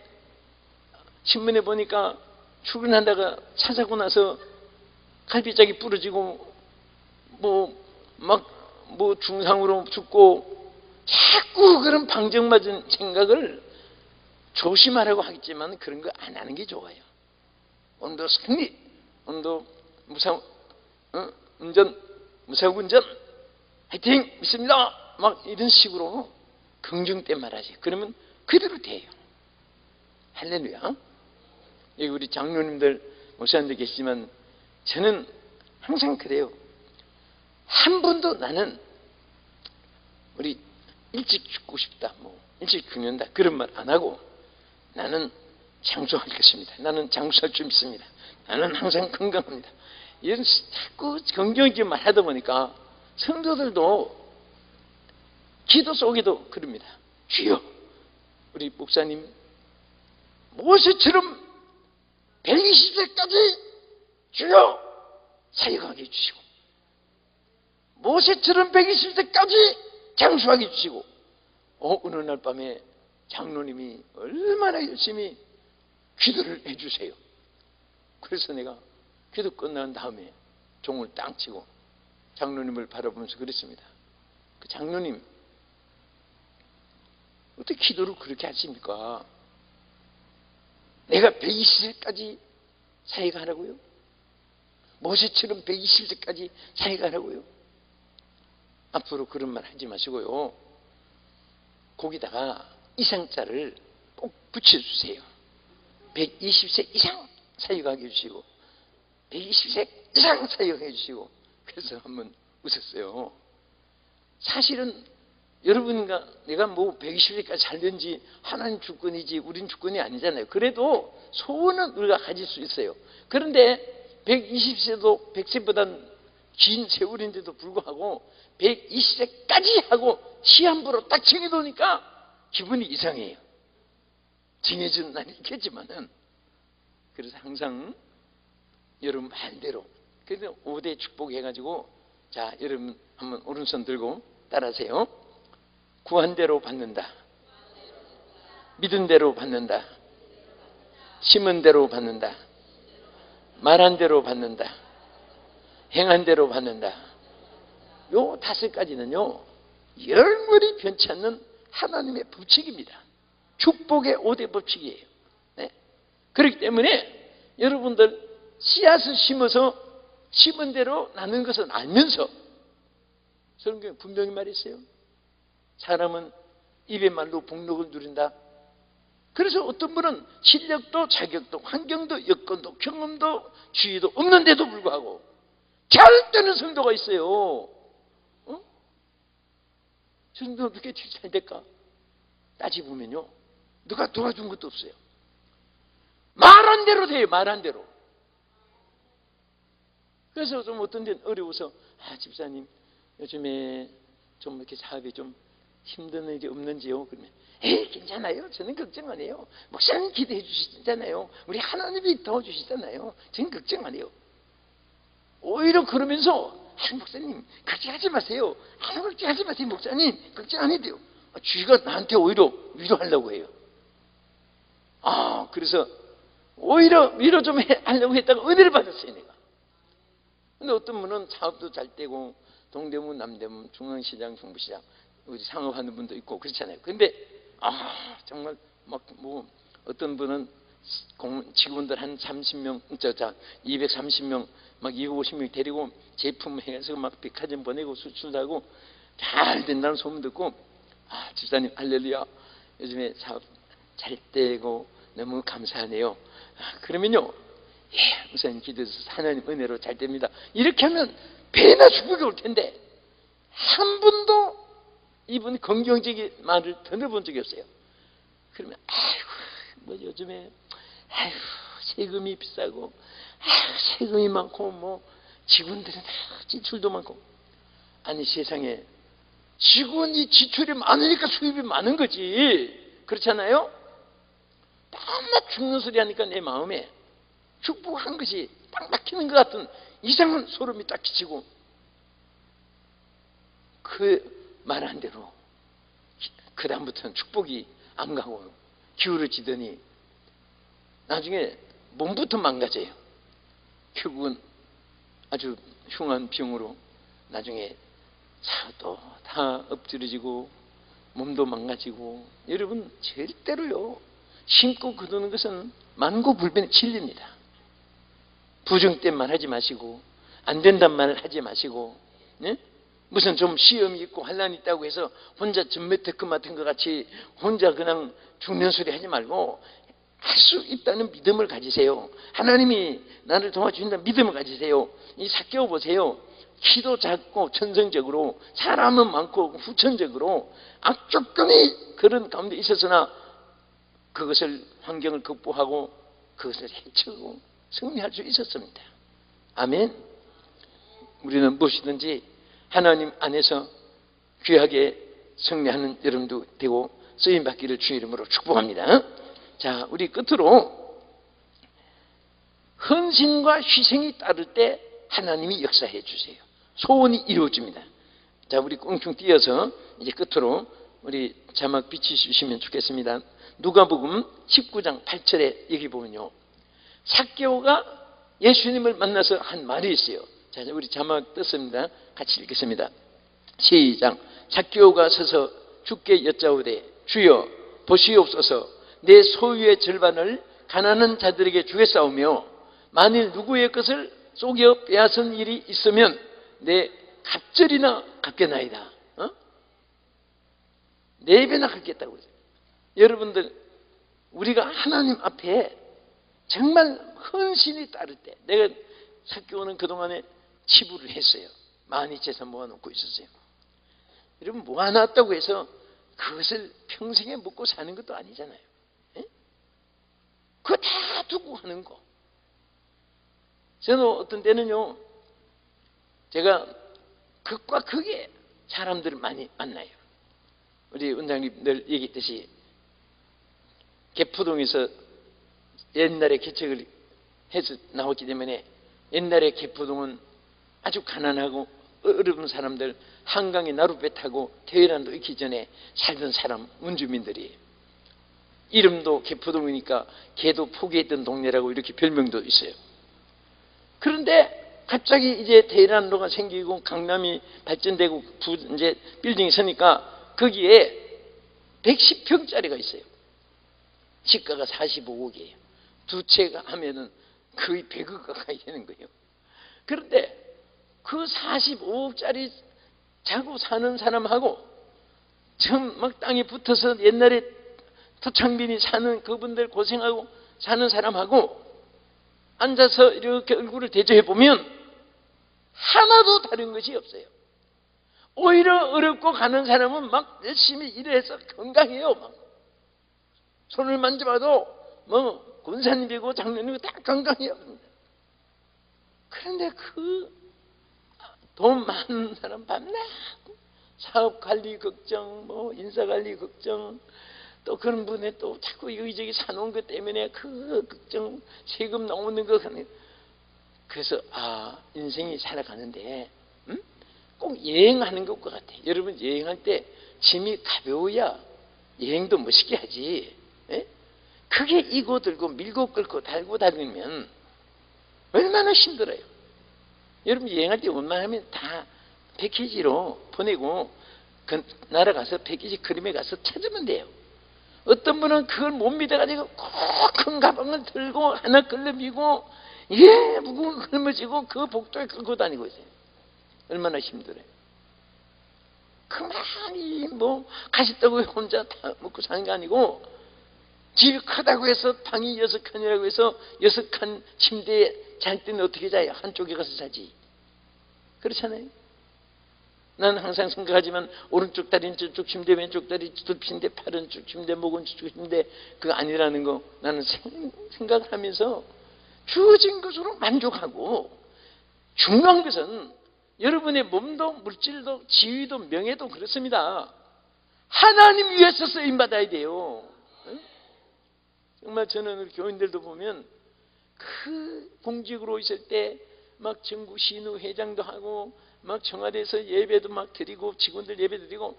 신문에 보니까 출근한다가 차 사고 나서 갈비짝이 부러지고 뭐 중상으로 죽고, 자꾸 그런 방정맞은 생각을 조심하라고 하겠지만 그런 거 안 하는 게 좋아요. 오늘도 승리, 오늘도 무사고 운전 화이팅 믿습니다. 막 이런 식으로 긍정때 말하지. 그러면 그대로 돼요. 할렐루야. 여기 우리 장로님들 목사님들 계시지만 저는 항상 그래요. 한 번도 나는 우리 일찍 죽고 싶다, 일찍 죽는다 그런 말 안 하고 나는 장수할 것입니다. 나는 장수할 줄 믿습니다. 나는 항상 건강합니다. 이런 자꾸 긍정적인 말 하다 보니까 성도들도 기도 속에도 그럽니다. 주여, 우리 목사님 모세처럼 120세까지 주여 사역하게 해주시고, 모세처럼 120세까지 장수하게 해주시고, 어느 날 밤에 장로님이 얼마나 열심히 기도를 해주세요. 그래서 내가 기도 끝난 다음에 종을 땅 치고 장로님을 바라보면서 그랬습니다. 그 장로님 어떻게 기도를 그렇게 하십니까? 내가 120세까지 사역하라고요? 모세처럼 120세까지 사역하라고요? 앞으로 그런 말 하지 마시고요, 거기다가 이상자를 꼭 붙여주세요. 120세 이상 사역하게 해주시고 120세 이상 사역해 주시고. 그래서 한번 웃었어요. 사실은 여러분과 내가 120세까지 살든지 하나님 주권이지 우린 주권이 아니잖아요. 그래도 소원은 우리가 가질 수 있어요. 그런데 120세도 100세보단 긴 세월인데도 불구하고 120세까지 하고 시한부로 딱 정해놓으니까 기분이 이상해요. 정해진 날이 있겠지만은. 그래서 항상 여러분 말대로, 그래서 5대 축복 해가지고, 자 여러분 한번 오른손 들고 따라하세요. 구한 대로 받는다. 믿은 대로 받는다. 심은 대로 받는다. 말한 대로 받는다. 행한 대로 받는다. 요 5가지는요 영원히 변치 않는 하나님의 법칙입니다. 축복의 5대 법칙이에요. 네? 그렇기 때문에 여러분들 씨앗을 심어서 심은 대로 나는 것은 알면서, 성경에 분명히 말했어요. 사람은 입의 말로 복록을 누린다. 그래서 어떤 분은 실력도 자격도 환경도 여건도 경험도 지위도 없는데도 불구하고 잘 되는 성도가 있어요. 성도가 어떻게 잘 될까? 따지보면요, 누가 도와준 것도 없어요. 말한 대로 돼요. 말한 대로. 그래서 좀 어떤 데는 어려워서, 집사님 요즘에 좀 이렇게 사업이 좀 힘든 일이 없는지요? 그러면 괜찮아요. 저는 걱정 안 해요. 목사님 기도해 주시잖아요. 우리 하나님이 도와주시잖아요. 저는 걱정 안 해요. 오히려 그러면서 목사님 걱정하지 마세요. 아무 걱정하지 마세요. 목사님 걱정 안 해도 돼요. 주가 나한테 오히려 위로하려고 해요. 그래서 오히려 위로 좀 하려고 했다가 은혜를 받았어요, 내가. 근데 어떤 분은 사업도 잘 되고 동대문, 남대문, 중앙시장, 중부시장 우리 상업하는 분도 있고 그렇잖아요. 근데 정말 어떤 분은 직원들 한 30명, 230명, 막 250명 데리고 제품 해서 막 백화점 보내고 수출하고 잘 된다는 소문 듣고, 아, 집사님 할렐루야, 요즘에 사업 잘 되고 너무 감사하네요. 아, 그러면요, 예, 우선 기도해서 하나님 은혜로 잘 됩니다. 이렇게 하면 배나 축복이 올 텐데 한 번도 이분 긍정적인 말을 들어본 적이 없어요. 그러면 아이고, 뭐 요즘에 아이고 세금이 비싸고 아이고 세금이 많고 뭐 직원들은 지출도 많고. 아니, 세상에 직원이 지출이 많으니까 수입이 많은 거지, 그렇잖아요? 맨날 죽는 소리 하니까 내 마음에 축복한 것이 딱 막히는 것 같은 이상한 소름이 딱 끼치고, 그 말한 대로 그 다음부터는 축복이 안 가고 기울어지더니 나중에 몸부터 망가져요. 결국은 아주 흉한 병으로 나중에 차도 다 엎드려지고 몸도 망가지고. 여러분, 절대로요, 심고 거두는 것은 만고불변의 진리입니다. 부정된 말 하지 마시고, 안 된단 말 하지 마시고, 예? 무슨 좀 시험이 있고 환란이 있다고 해서 혼자 전매특급 같은 것 같이 혼자 그냥 죽는 소리 하지 말고 할 수 있다는 믿음을 가지세요. 하나님이 나를 도와주신다는 믿음을 가지세요. 이 삭개오 보세요. 키도 작고 천성적으로 사람은 많고 후천적으로 악조건이 그런 가운데 있었으나 그것을 환경을 극복하고 그것을 헤치고 승리할 수 있었습니다. 아멘. 우리는 무엇이든지 하나님 안에서 귀하게 승리하는 여러분도 되고 쓰임받기를 주의 이름으로 축복합니다. 자, 우리 끝으로 헌신과 희생이 따를 때 하나님이 역사해 주세요. 소원이 이루어집니다. 자, 우리 꽁충 띄어서 이제 끝으로 우리 자막 비치시면 좋겠습니다. 누가복음 19장 8절에 여기 보면요, 삭개오가 예수님을 만나서 한 말이 있어요. 자, 우리 자막 떴습니다. 같이 읽겠습니다. 시작. 삭개오가 서서 주께 여짜오되 주여 보시옵소서, 내 소유의 절반을 가난한 자들에게 주겠사오며 만일 누구의 것을 속여 빼앗은 일이 있으면 내 갑절이나 갚겠나이다. 4배나 갚겠다고 그러죠. 여러분들, 우리가 하나님 앞에 정말 헌신이 따를 때, 내가 삭개오는 그동안에 치부를 했어요. 많이 재산 모아놓고 있었어요. 여러분, 모아놨다고 해서 그것을 평생에 먹고 사는 것도 아니잖아요. 예? 그거 다 두고 하는 거. 저는 어떤 때는요, 제가 극과 극의 사람들을 많이 만나요. 우리 원장님 늘 얘기했듯이 개포동에서 옛날에 개척을 해서 나왔기 때문에 옛날에 개포동은 아주 가난하고 어려운 사람들, 한강에 나룻배 타고 테헤란도 있기 전에 살던 사람, 원주민들이. 이름도 개포동이니까 개도 포기했던 동네라고 이렇게 별명도 있어요. 그런데 갑자기 이제 테헤란로가 생기고 강남이 발전되고 이제 빌딩이 서니까 거기에 110평짜리가 있어요. 시가가 45억이에요. 두 채가 하면은 거의 100억 가까이 되는 거예요. 그런데 그 45억짜리 자고 사는 사람하고 처음 막 땅에 붙어서 옛날에 토창빈이 사는 그분들 고생하고 사는 사람하고 앉아서 이렇게 얼굴을 대조해 보면 하나도 다른 것이 없어요. 오히려 어렵고 가는 사람은 막 열심히 일해서 건강해요. 막 손을 만져봐도 뭐 권사님이고 장로님이고 다 건강해요. 그런데 그 돈 많은 사람 밤낮 사업 관리 걱정, 뭐 인사 관리 걱정, 또 그런 분에 또 자꾸 여기저기 사놓은 것 때문에 그 걱정, 세금 나오는 거 하는. 그래서 인생이 살아가는데 꼭 여행하는 것과 같아. 여러분, 여행할 때 짐이 가벼워야 여행도 멋있게 하지. 에? 그게 이고 들고 밀고 끌고 달고 다니면 얼마나 힘들어요. 여러분, 여행할 때 웬만하면 다 패키지로 보내고 그 나라 가서 패키지 크림에 가서 찾으면 돼요. 어떤 분은 그걸 못 믿어가지고 꼭 큰 가방을 들고 하나 끌려미고 무거운 걸음을 지고 그 복도에 끌고 다니고 있어요. 얼마나 힘들어요. 그만이 가시떡을 혼자 다 먹고 사는 게 아니고, 집이 크다고 해서 방이 6칸이라고 해서 6칸 침대에 잘 때는 어떻게 자요? 한쪽에 가서 자지. 그렇잖아요. 나는 항상 생각하지만 오른쪽 다리는 저쪽 침대, 왼쪽 다리 저쪽 침대, 팔은 저쪽 침대, 목은 저쪽 침대, 그거 아니라는 거 나는 생각을 하면서 주어진 것으로 만족하고, 중요한 것은 여러분의 몸도 물질도 지위도 명예도 그렇습니다. 하나님 위해서 쓰임받아야 돼요. 정말 저는 우리 교인들도 보면 그 공직으로 있을 때 막 정부 신우 회장도 하고 막 청와대에서 예배도 막 드리고 직원들 예배 드리고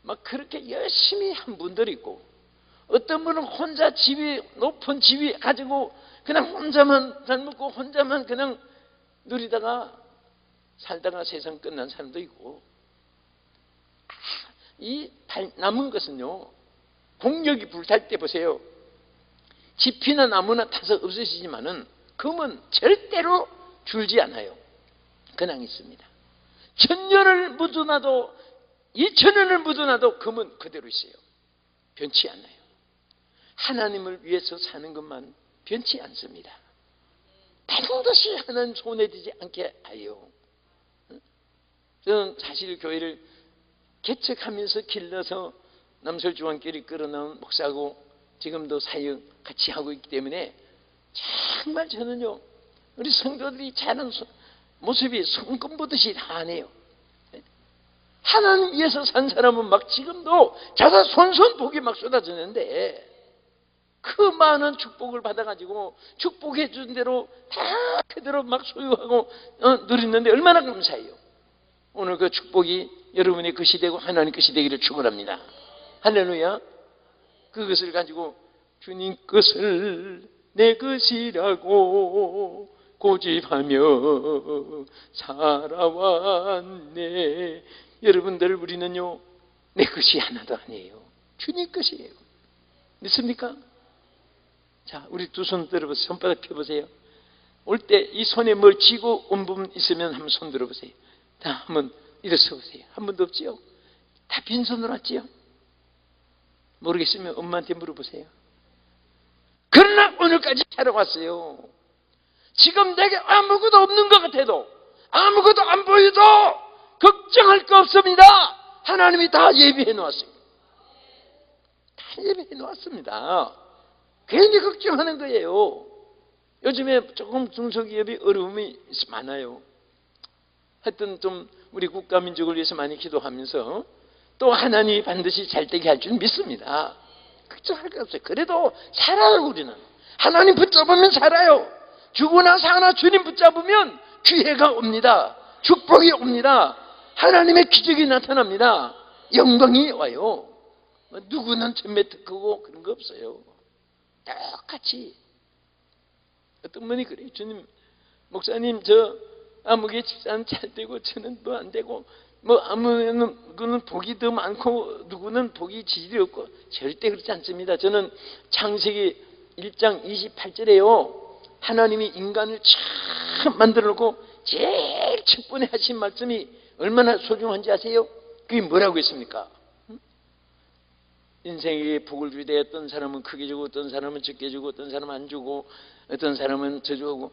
막 그렇게 열심히 한 분들이 있고, 어떤 분은 혼자 지위, 높은 지위 가지고 그냥 혼자만 잘 먹고 혼자만 그냥 누리다가 살다가 세상 끝난 사람도 있고, 이 남은 것은요, 공력이 불탈 때 보세요. 지피나 나무나 타서 없어지지만은 금은 절대로 줄지 않아요. 그냥 있습니다. 1000년을 묻어놔도 2000년을 묻어놔도 금은 그대로 있어요. 변치 않아요. 하나님을 위해서 사는 것만 변치 않습니다. 반드시 하나님 손에 들지 않게 하여. 저는 사실 교회를 개척하면서 길러서 남설중앙교회를 끌어나온 목사고 지금도 사역 같이 하고 있기 때문에 정말 저는요, 우리 성도들이 자란 모습이 손금 보듯이 다하네요. 하나님 위해서 산 사람은 막 지금도 자사 손손 복이 막 쏟아지는데, 그 많은 축복을 받아가지고 축복해 준 대로 다 그대로 막 소유하고 누리는데 얼마나 감사해요. 오늘 그 축복이 여러분의 것이 되고 하나님 것이 되기를 축원합니다. 할렐루야. 그것을 가지고 주님 것을 내 것이라고 고집하며 살아왔네. 여러분들, 우리는요 내 것이 하나도 아니에요. 주님 것이에요. 믿습니까? 자, 우리 두 손 들어보세요. 손바닥 펴보세요. 올 때 이 손에 뭘 쥐고 온 부분 있으면 한번 손 들어보세요. 자, 한번 일어서 보세요. 한 번도 없지요? 다 빈손으로 왔지요? 모르겠으면 엄마한테 물어보세요. 그러나 오늘까지 살아왔어요. 지금 내게 아무것도 없는 것 같아도, 아무것도 안 보여도 걱정할 거 없습니다. 하나님이 다 예비해 놓았어요. 다 예비해 놓았습니다. 괜히 걱정하는 거예요. 요즘에 조금 중소기업이 어려움이 많아요. 하여튼 좀 우리 국가 민족을 위해서 많이 기도하면서 또 하나님이 반드시 잘되게 할 줄 믿습니다. 걱정할 거 없어요. 그래도 살아요. 우리는 하나님 붙잡으면 살아요. 죽으나 사나 주님 붙잡으면 기회가 옵니다. 축복이 옵니다. 하나님의 기적이 나타납니다. 영광이 와요. 누구는 천매 특허고 그런 거 없어요. 똑같이. 어떤 분이 그래요. 주님, 목사님, 저 아무개 집사는 잘 되고 저는 뭐 안 되고, 뭐 누구는 복이 더 많고 누구는 복이 지질이 없고, 절대 그렇지 않습니다. 저는 창세기 1장 28절에요 하나님이 인간을 참 만들어 놓고 제일 첫 번에 하신 말씀이 얼마나 소중한지 아세요? 그게 뭐라고 했습니까? 인생에 복을 주되 어떤 사람은 크게 주고 어떤 사람은 적게 주고 어떤 사람은 안 주고 어떤 사람은 저주하고,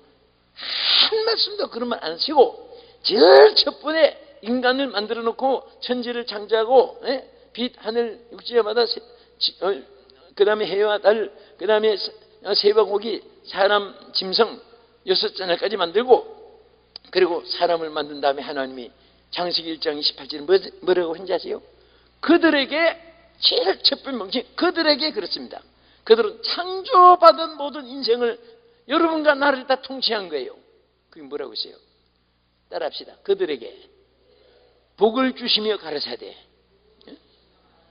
한 말씀도 그런 말 안 하시고 제일 첫 번에 인간을 만들어 놓고 천지를 창조하고, 빛, 하늘, 육지마다 그 다음에 해와 달, 그 다음에 새와 고기, 사람, 짐승 6자날까지 만들고, 그리고 사람을 만든 다음에 하나님이 창세기 1장 28절에 뭐라고 했는지 아세요? 그들에게 제일 첫 번째 명칭, 그들에게 그렇습니다. 그들은 창조받은 모든 인생을 여러분과 나를 다 통치한 거예요. 그게 뭐라고 했어요? 따라합시다. 그들에게 복을 주시며 가라사대.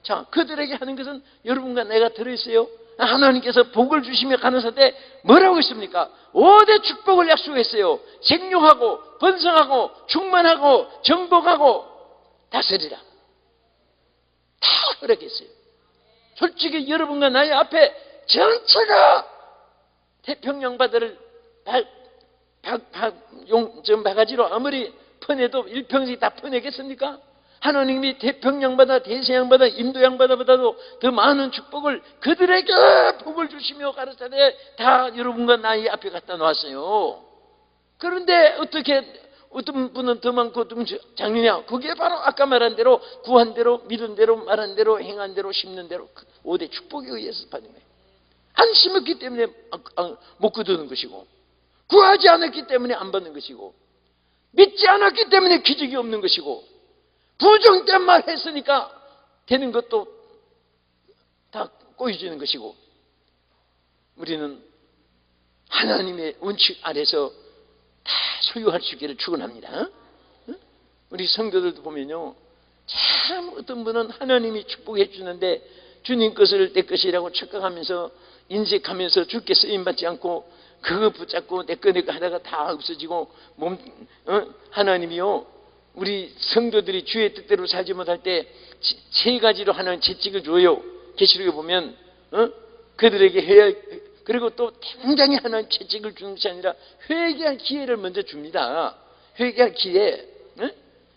자, 그들에게 하는 것은 여러분과 내가 들어있어요. 하나님께서 복을 주시며 가라사대 뭐라고 했습니까? 5대 축복을 약속했어요. 생육하고 번성하고 충만하고 정복하고 다스리라. 다 허락했어요. 솔직히 여러분과 나의 앞에 전체가 태평양 바다를 바가지로 아무리 퍼내도 일평생이 다 퍼내겠습니까? 하나님이 태평양 바다, 대서양 바다, 인도양 바다보다도 더 많은 축복을 그들에게 복을 주시며 가르쳐내 다 여러분과 나의 앞에 갖다 놓았어요. 그런데 어떻게 어떤 분은 더 많고 어떤 분은 작느냐? 그게 바로 아까 말한 대로 구한 대로 믿은 대로 말한 대로 행한 대로 심는 대로 5대 축복에 의해서 받는 거예요. 안 심었기 때문에 못 거두는 것이고, 구하지 않았기 때문에 안 받는 것이고, 믿지 않았기 때문에 기적이 없는 것이고, 부정된 말 했으니까 되는 것도 다 꼬여지는 것이고, 우리는 하나님의 원칙 아래서 다 소유할 수 있기를 축원합니다. 우리 성도들도 보면요, 참 어떤 분은 하나님이 축복해 주는데 주님 것을 내 것이라고 착각하면서 인색하면서 주께 쓰임받지 않고 그거 붙잡고 내 거 하다가 다 없어지고 하나님이요, 우리 성도들이 주의 뜻대로 살지 못할 때 세 가지로 하나님 채찍을 줘요. 계시록에 보면 그들에게 그리고 또 당장에 하나님 채찍을 주는 것이 아니라 회개할 기회를 먼저 줍니다. 회개할 기회.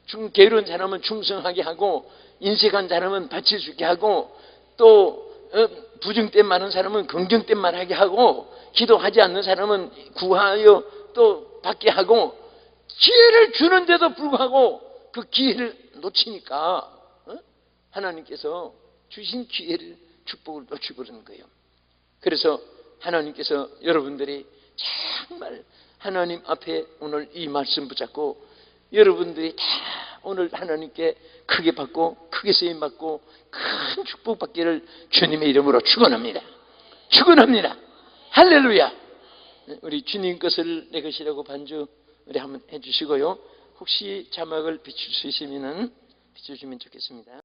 좀 게으른 사람은 충성하게 하고, 인색한 사람은 바칠 수 있게 하고, 또 부정된 많은 사람은 긍정된 말하게 하고, 기도하지 않는 사람은 구하여 또 받게 하고, 기회를 주는데도 불구하고 그 기회를 놓치니까 하나님께서 주신 기회를, 축복을 놓치버리는 거예요. 그래서 하나님께서 여러분들이 정말 하나님 앞에 오늘 이 말씀 붙잡고 여러분들이 다 오늘 하나님께 크게 받고 크게 쓰임받고 큰 축복 받기를 주님의 이름으로 축원합니다. 축원합니다. 할렐루야. 우리 주님 것을 내 것이라고 반주 우리 한번 해주시고요. 혹시 자막을 비출 수 있으면 비춰주면 좋겠습니다.